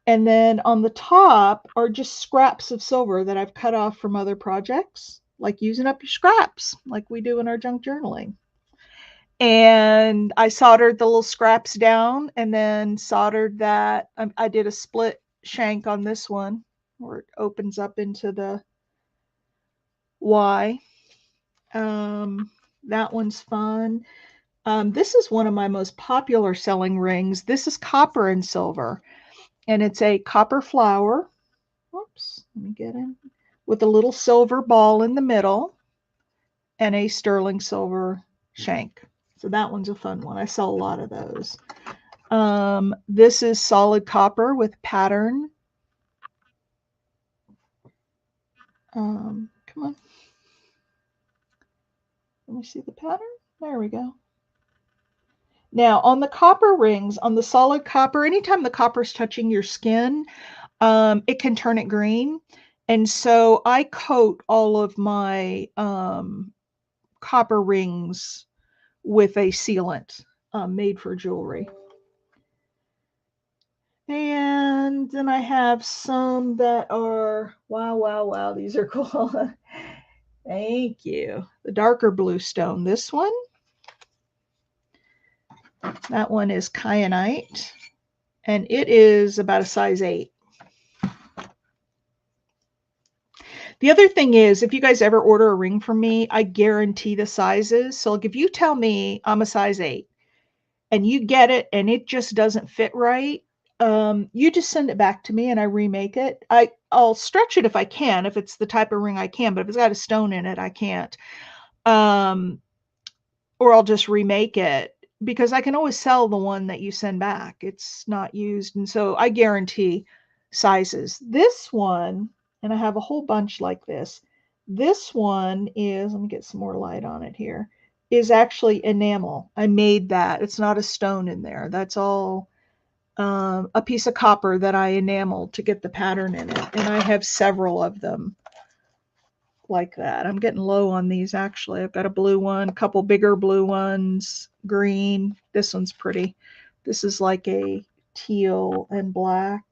and then on the top are just scraps of silver that I've cut off from other projects, like using up your scraps, like we do in our junk journaling. And I soldered the little scraps down, and then soldered that. I did a split shank on this one where it opens up into the Y. That one's fun. This is one of my most popular selling rings. This is copper and silver, and it's a copper flower. Whoops, let me get in. With a little silver ball in the middle and a sterling silver shank. So that one's a fun one. I sell a lot of those. This is solid copper with pattern. Come on. Let me see the pattern. There we go. Now, on the copper rings, on the solid copper, anytime the copper is touching your skin, it can turn it green. And so I coat all of my copper rings with a sealant made for jewelry. And then I have some that are, wow, these are cool. Thank you. The darker blue stone, this one. That one is Kyanite, and it is about a size 8. The other thing is, if you guys ever order a ring from me, I guarantee the sizes. So like if you tell me I'm a size 8 and you get it and it just doesn't fit right, you just send it back to me and I remake it. I'll stretch it if I can, if it's the type of ring I can, but if it's got a stone in it, I can't. Or I'll just remake it. because I can always sell the one that you send back. It's not used. And so I guarantee sizes. This one, and I have a whole bunch like this. This one is, let me get some more light on it here, is actually enamel. I made that. It's not a stone in there. That's all a piece of copper that I enameled to get the pattern in it. And I have several of them like that. I'm getting low on these actually. I've got a blue one, a couple bigger blue ones, green. This one's pretty. This is like a teal and black.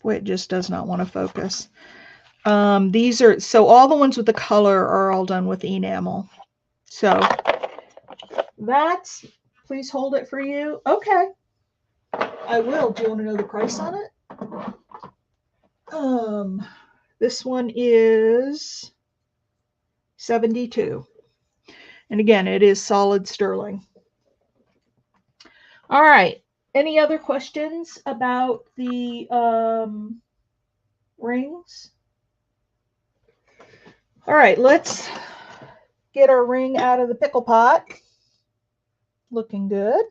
Boy, it just does not want to focus. These are, so all the ones with the color are all done with enamel. So that's, please hold it for you. Okay. I will. Do you want to know the price on it? This one is $72. And again, it is solid sterling. All right. Any other questions about the rings? All right, let's get our ring out of the pickle pot. Looking good.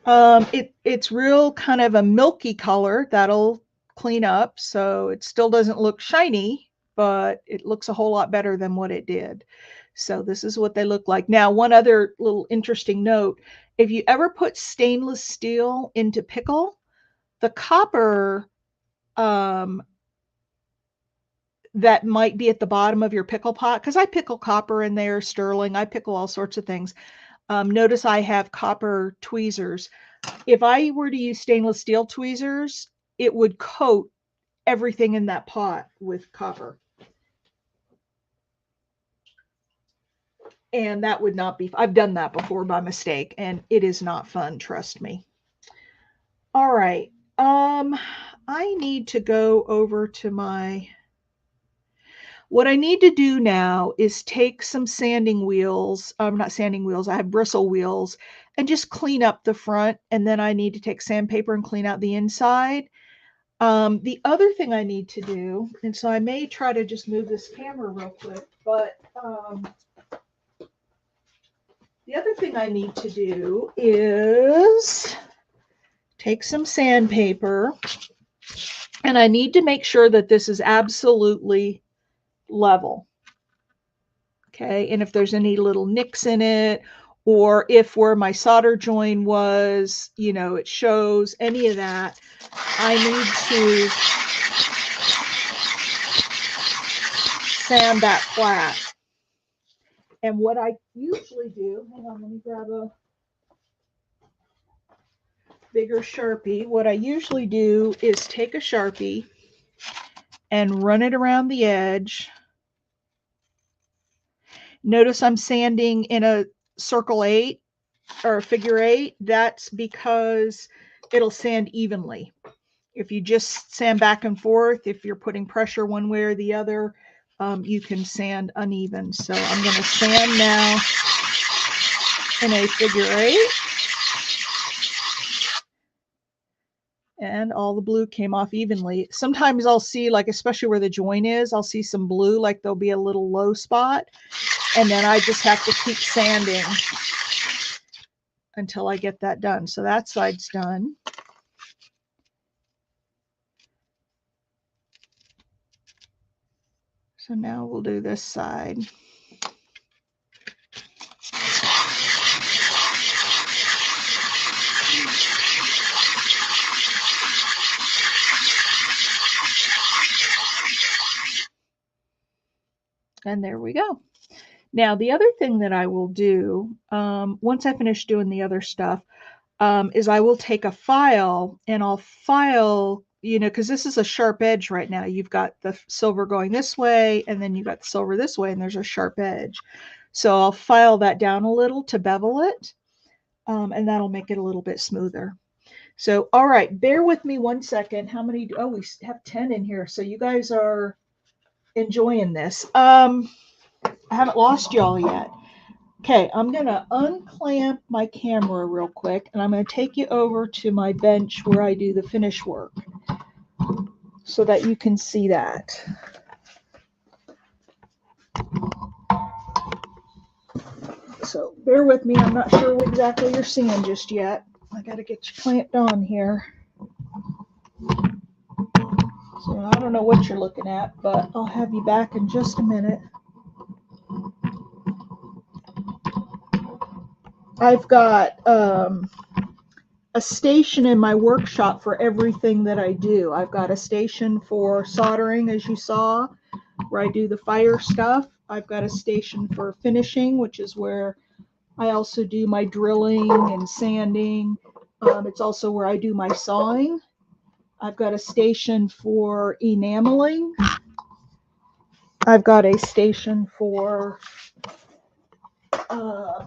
It's real kind of a milky color. That'll clean up. So it still doesn't look shiny, but it looks a whole lot better than what it did. So this is what they look like. Now, one other little interesting note. If you ever put stainless steel into pickle, the copper that might be at the bottom of your pickle pot, because I pickle copper in there, sterling, I pickle all sorts of things. Notice I have copper tweezers. If I were to use stainless steel tweezers, it would coat everything in that pot with copper. And that would not be, I've done that before by mistake, and it is not fun, trust me. All right. I need to go over to my, what I need to do now is take some sanding wheels, not sanding wheels, I have bristle wheels, and just clean up the front. And then I need to take sandpaper and clean out the inside. The other thing I need to do, and so I may try to just move this camera real quick, but the other thing I need to do is take some sandpaper, and I need to make sure that this is absolutely level. Okay, and if there's any little nicks in it, or if where my solder joint was, you know, it shows any of that, I need to sand that flat. And what I usually do, hang on, let me grab a bigger Sharpie. What I usually do is take a Sharpie and run it around the edge. Notice I'm sanding in a circle 8 or a figure 8. That's because it'll sand evenly. If you just sand back and forth, if you're putting pressure one way or the other, you can sand uneven. So I'm going to sand now in a figure 8. And all the blue came off evenly. Sometimes I'll see, like, especially where the joint is, I'll see some blue, like there'll be a little low spot. And then I just have to keep sanding until I get that done. So that side's done. So now we'll do this side. And there we go. Now, the other thing that I will do, once I finish doing the other stuff, is I will take a file and I'll file, you know, because this is a sharp edge right now. You've got the silver going this way, and then you've got the silver this way, and there's a sharp edge. So I'll file that down a little to bevel it, and that'll make it a little bit smoother. So, all right, bear with me one second. How many? Oh, we have 10 in here. So you guys are enjoying this. I haven't lost y'all yet. Okay, I'm going to unclamp my camera real quick, and I'm going to take you over to my bench where I do the finish work so that you can see that. So bear with me. I'm not sure what exactly you're seeing just yet. I got to get you clamped on here. So I don't know what you're looking at, but I'll have you back in just a minute. I've got a station in my workshop for everything that I do. I've got a station for soldering, as you saw, where I do the fire stuff. I've got a station for finishing, which is where I also do my drilling and sanding. It's also where I do my sawing. I've got a station for enameling. I've got a station for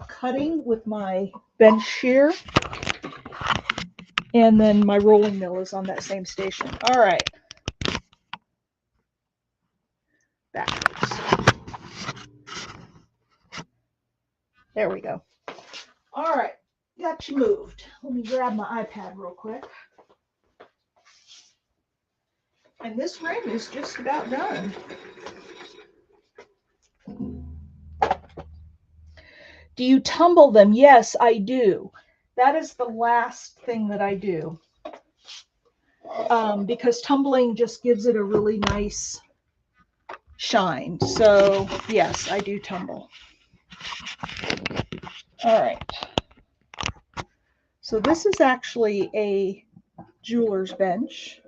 cutting with my bench shear. And then my rolling mill is on that same station. All right. Backwards. There we go. All right. Got you moved. Let me grab my iPad real quick. And this ring is just about done. Do you tumble them? Yes, I do. That is the last thing that I do. Because tumbling just gives it a really nice shine. So yes, I do tumble. All right. So this is actually a jeweler's bench.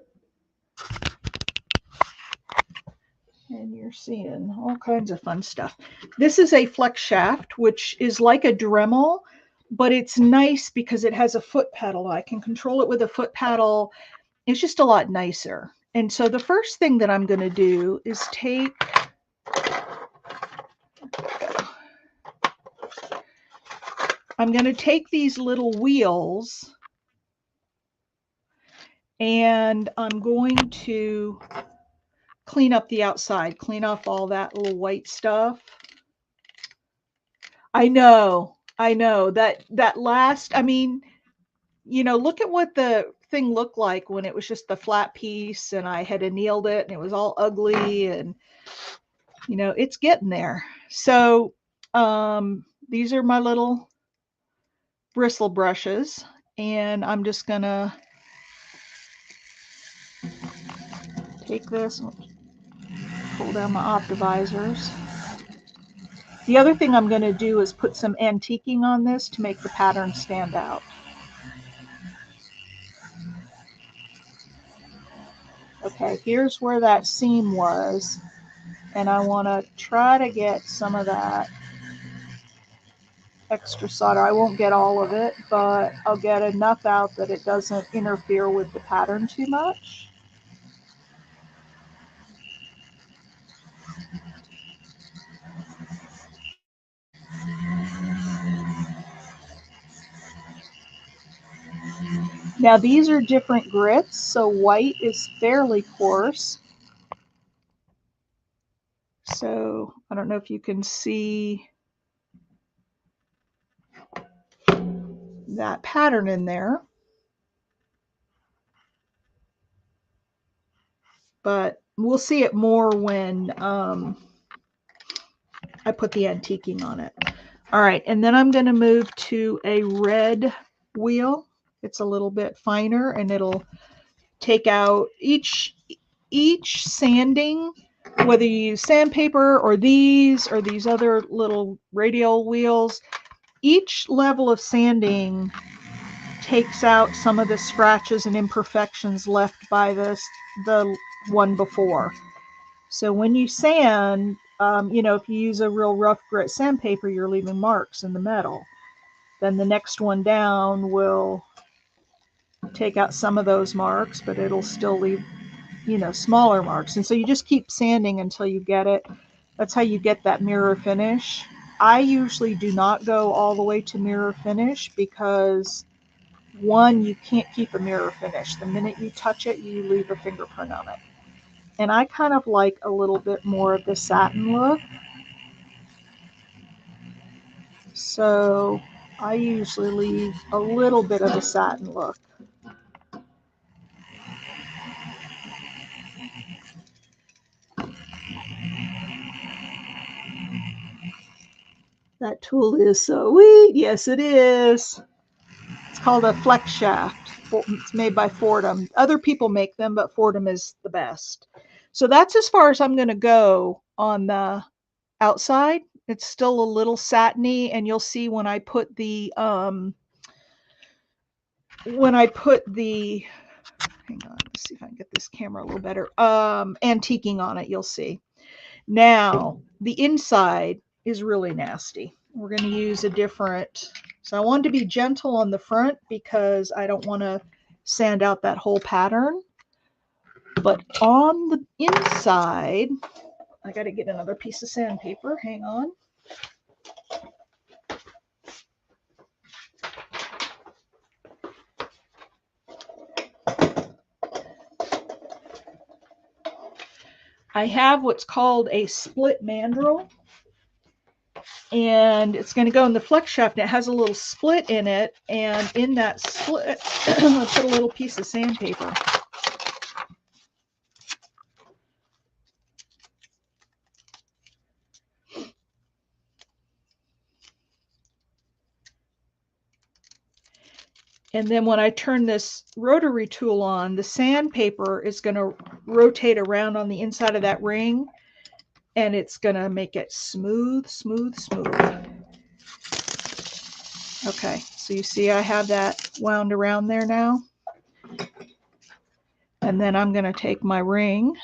And you're seeing all kinds of fun stuff. This is a flex shaft, which is like a Dremel, but it's nice because it has a foot pedal. I can control it with a foot pedal. It's just a lot nicer. And so the first thing that I'm going to do is take these little wheels and I'm going to clean up the outside, clean off all that little white stuff. I know that last, I mean, you know, look at what the thing looked like when it was just the flat piece and I had annealed it and it was all ugly and, you know, it's getting there. So these are my little bristle brushes and I'm just gonna take this and pull down my optivisors. The other thing I'm going to do is put some antiquing on this to make the pattern stand out. Okay, here's where that seam was, and I want to try to get some of that extra solder. I won't get all of it, but I'll get enough out that it doesn't interfere with the pattern too much. Now these are different grits, so white is fairly coarse. So I don't know if you can see that pattern in there. But we'll see it more when I put the antiquing on it. All right, and then I'm going to move to a red wheel. It's a little bit finer and it'll take out each sanding, whether you use sandpaper or these other little radial wheels, each level of sanding takes out some of the scratches and imperfections left by the one before. So when you sand, you know, if you use a real rough grit sandpaper, you're leaving marks in the metal. Then the next one down will take out some of those marks, but it'll still leave, you know, smaller marks. And so you just keep sanding until you get it. That's how you get that mirror finish. I usually do not go all the way to mirror finish because one, you can't keep a mirror finish. The minute you touch it, you leave a fingerprint on it. And I kind of like a little bit more of the satin look. So I usually leave a little bit of a satin look. That tool is so sweet. Yes, it is. It's called a flex shaft. It's made by Fordham. Other people make them, but Fordham is the best. So that's as far as I'm going to go on the outside. It's still a little satiny, and you'll see when I put the hang on, let's see if I can get this camera a little better. Antiquing on it, you'll see. Now, the inside is really nasty. We're going to use a different, so I wanted to be gentle on the front because I don't want to sand out that whole pattern. But on the inside, I got to get another piece of sandpaper. Hang on. I have what's called a split mandrel, and it's going to go in the flex shaft. And it has a little split in it, and in that split, I'll put a little piece of sandpaper. And then when I turn this rotary tool on, the sandpaper is going to rotate around on the inside of that ring, and it's going to make it smooth, smooth, smooth. Okay, so you see I have that wound around there now. And then I'm going to take my ring.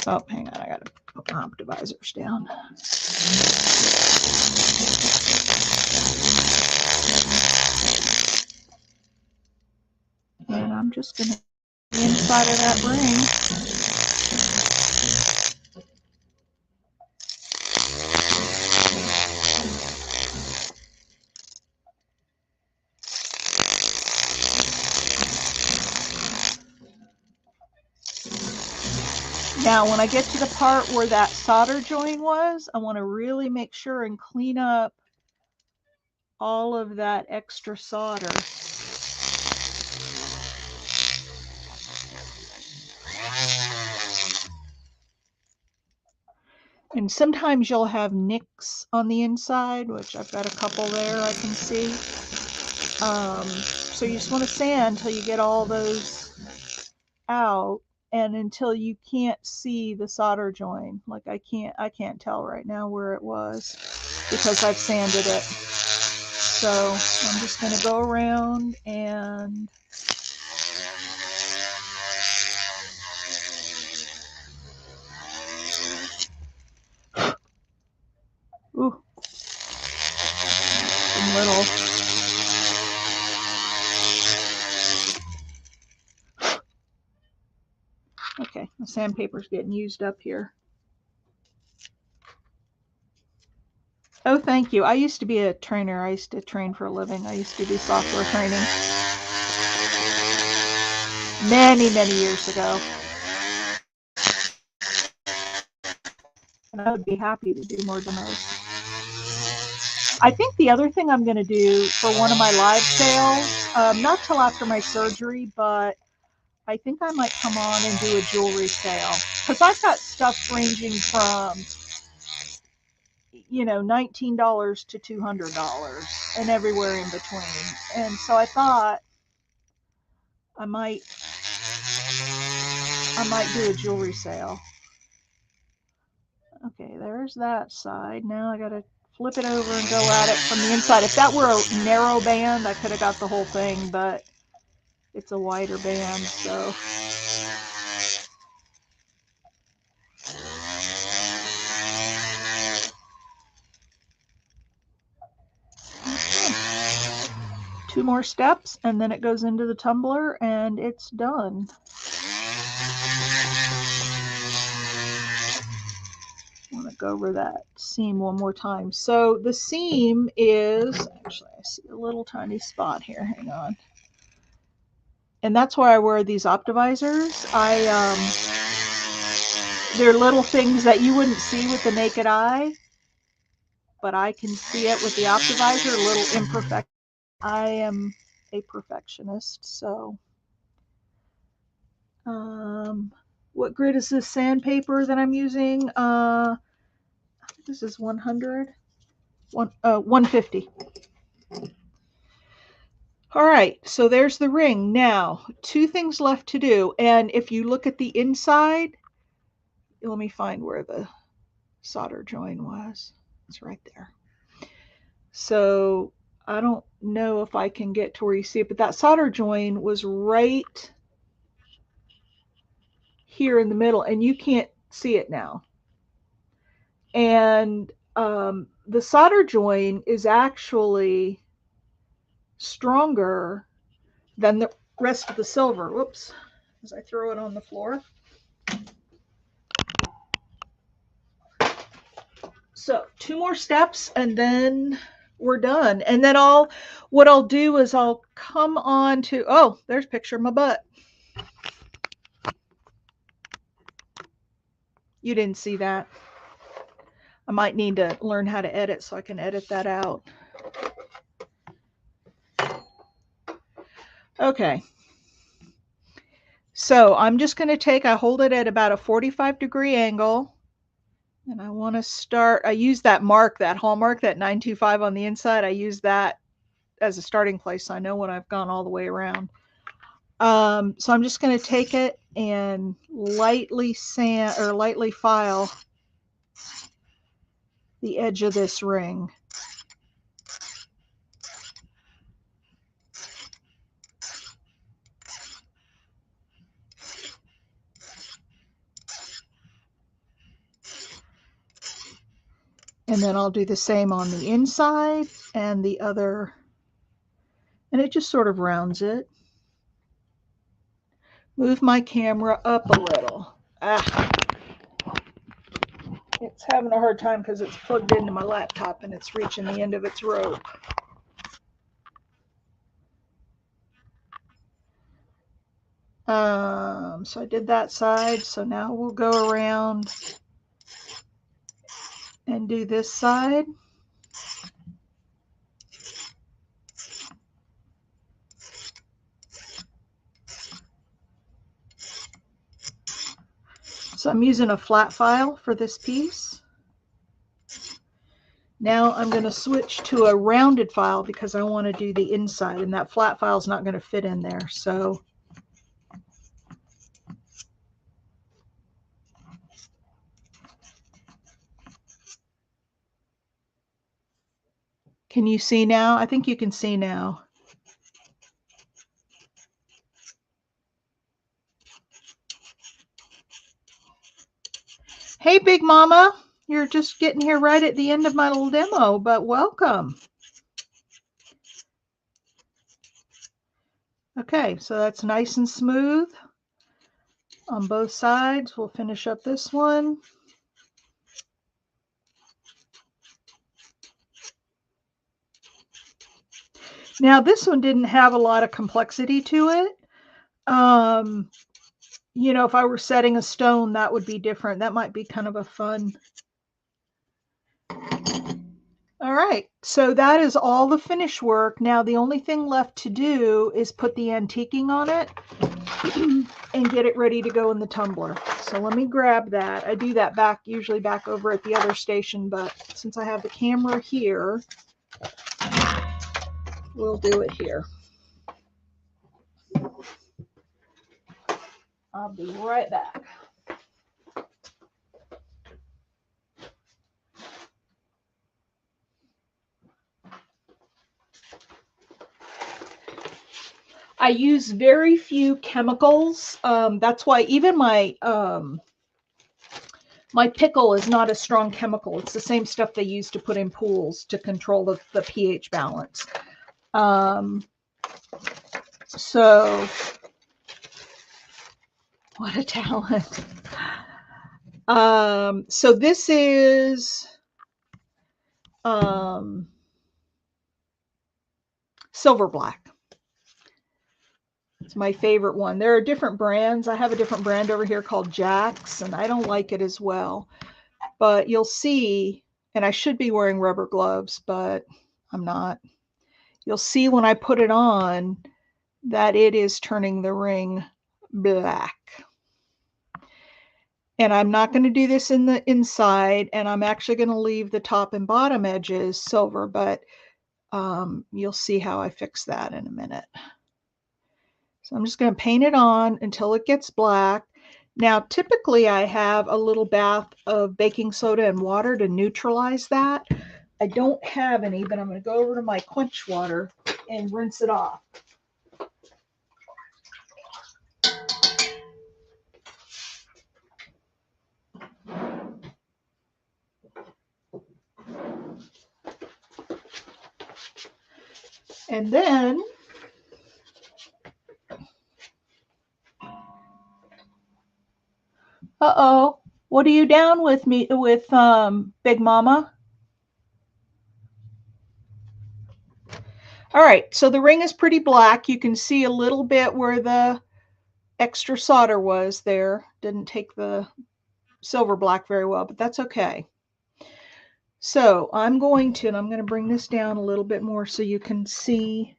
Oh, hang on, I got to put my optimizers down. And I'm just going to the inside of that ring. Now, when I get to the part where that solder joint was, I want to really make sure and clean up all of that extra solder. And sometimes you'll have nicks on the inside, which I've got a couple there I can see. So you just want to sand until you get all those out, and until you can't see the solder joint. Like I can't tell right now where it was because I've sanded it. So I'm just going to go around and ooh, some little. Okay, the sandpaper's getting used up here. Oh, thank you. I used to be a trainer. I used to train for a living. I used to do software training many, many years ago. And I would be happy to do more demos. I think the other thing I'm going to do for one of my live sales, not till after my surgery, but I think I might come on and do a jewelry sale. Because I've got stuff ranging from, you know, $19 to $200 and everywhere in between. And so I thought I might do a jewelry sale. Okay, there's that side. Now I got to flip it over and go at it from the inside. If that were a narrow band, I could have got the whole thing, but it's a wider band, so. Okay. 2 more steps, and then it goes into the tumbler, and it's done. I want to go over that seam one more time. So the seam is, actually I see a little tiny spot here, hang on. And that's why I wear these optimizers. They're little things that you wouldn't see with the naked eye, but I can see it with the optimizer, a little imperfect. I am a perfectionist, so. What grit is this sandpaper that I'm using? This is 100. 150. All right, so there's the ring. Now, two things left to do. And if you look at the inside, let me find where the solder join was. It's right there. So I don't know if I can get to where you see it, but that solder join was right here in the middle, and you can't see it now. And the solder join is actually stronger than the rest of the silver. Whoops, as I throw it on the floor. So 2 more steps and then we're done. And then what I'll do is I'll come on to, oh, there's a picture of my butt. You didn't see that. I might need to learn how to edit so I can edit that out. Okay. So I'm just going to I hold it at about a 45-degree angle. And I want to start, I use that mark, that Hallmark, that 925 on the inside. I use that as a starting place so I know when I've gone all the way around. So I'm just going to take it and lightly file the edge of this ring. And then I'll do the same on the inside and the other, and it just sort of rounds it. Move my camera up a little. It's having a hard time because it's plugged into my laptop and it's reaching the end of its rope. So I did that side. So now we'll go around and do this side. So I'm using a flat file for this piece. Now I'm going to switch to a rounded file because I want to do the inside, and that flat file is not going to fit in there. So can you see now? I think you can see now. Hey, Big Mama, you're just getting here right at the end of my little demo, but welcome. Okay, so that's nice and smooth on both sides. We'll finish up this one. Now, this one didn't have a lot of complexity to it. You know, if I were setting a stone, that would be different. That might be kind of a fun. All right, so that is all the finish work. Now, the only thing left to do is put the antiquing on it and get it ready to go in the tumbler. So let me grab that. I do that usually back over at the other station, but since I have the camera here, we'll do it here. I'll be right back. I use very few chemicals. That's why even my pickle is not a strong chemical. It's the same stuff they use to put in pools to control the pH balance. So what a talent. So this is silver black. It's my favorite one. There are different brands. I have a different brand over here called Jack's, and I don't like it as well. But you'll see, and I should be wearing rubber gloves, but I'm not. You'll see when I put it on that it is turning the ring black. And I'm not going to do this in the inside, and I'm actually going to leave the top and bottom edges silver, but you'll see how I fix that in a minute. So I'm just going to paint it on until it gets black. Now, typically I have a little bath of baking soda and water to neutralize that. I don't have any, but I'm going to go over to my quench water and rinse it off. And then uh-oh, what are you down with me with Big Mama? All right, so the ring is pretty black. You can see a little bit where the extra solder was there. Didn't take the silver black very well, but that's okay. So I'm going to bring this down a little bit more so you can see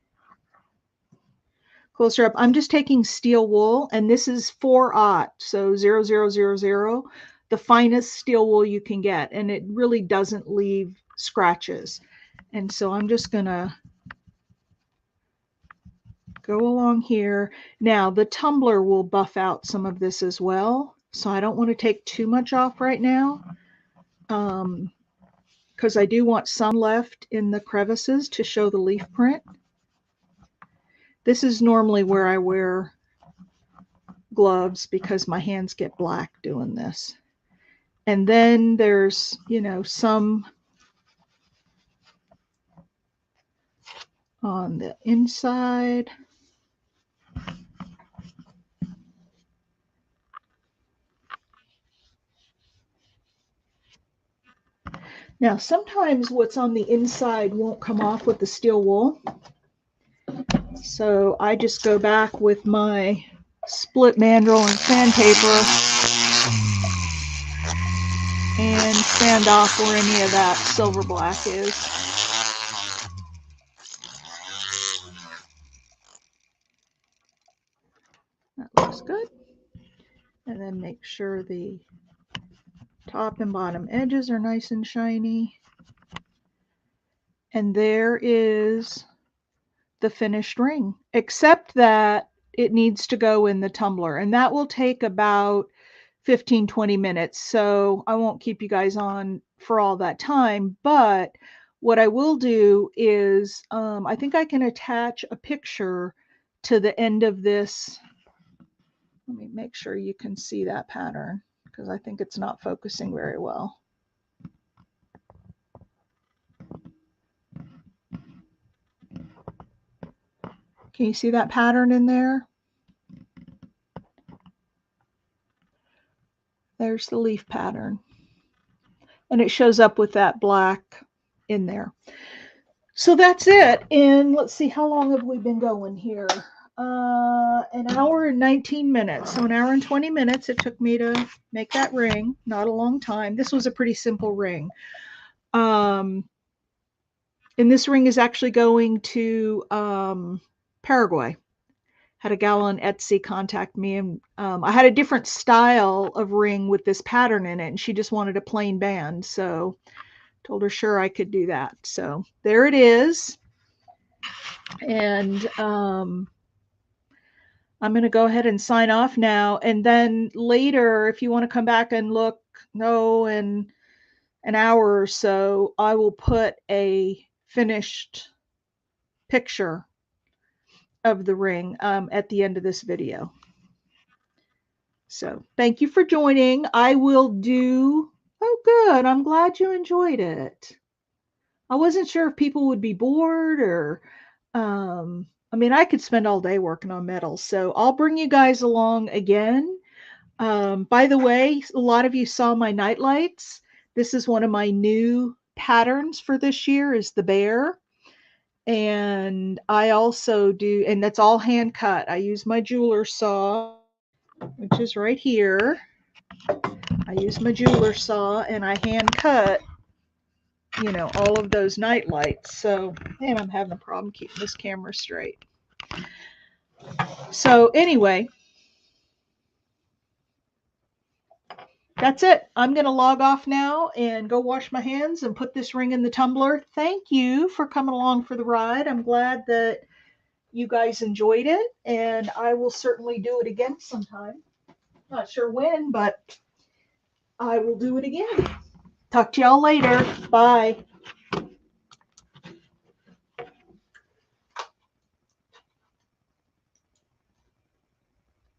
closer up. I'm just taking steel wool, and this is 4/0, so 0000, the finest steel wool you can get, and it really doesn't leave scratches. And so I'm just gonna go along here. Now the tumbler will buff out some of this as well, so I don't want to take too much off right now, because I do want some left in the crevices to show the leaf print. This is normally where I wear gloves because my hands get black doing this. And then there's, you know, some on the inside. Now, sometimes what's on the inside won't come off with the steel wool. So I just go back with my split mandrel and sandpaper and sand off where any of that silver black is. That looks good. And then make sure the top and bottom edges are nice and shiny. And there is the finished ring, except that it needs to go in the tumbler, and that will take about 15-20 minutes. So I won't keep you guys on for all that time, but what I will do is I think I can attach a picture to the end of this. Let me make sure you can see that pattern because I think it's not focusing very well. Can you see that pattern in there? There's the leaf pattern. And it shows up with that black in there. So that's it. And let's see, how long have we been going here? An hour and 19 minutes. So an hour and 20 minutes it took me to make that ring. Not a long time. This was a pretty simple ring. And this ring is actually going to Paraguay. Had a gal on Etsy contact me, and I had a different style of ring with this pattern in it, and she just wanted a plain band. So told her sure I could do that. So there it is. And I'm going to go ahead and sign off now. And then later, if you want to come back and look, in an hour or so, I will put a finished picture of the ring at the end of this video. So thank you for joining. I will do, oh good, I'm glad you enjoyed it. I wasn't sure if people would be bored or, I mean, I could spend all day working on metals. So I'll bring you guys along again. By the way, a lot of you saw my night lights. This is one of my new patterns for this year is the bear. And I also do, and that's all hand cut. I use my jeweler saw, which is right here. I use my jeweler saw and I hand cut, you know, all of those night lights. So, and I'm having a problem keeping this camera straight. So anyway, that's it. I'm going to log off now and go wash my hands and put this ring in the tumbler. Thank you for coming along for the ride. I'm glad that you guys enjoyed it, and I will certainly do it again sometime. Not sure when, but I will do it again. Talk to y'all later. Bye.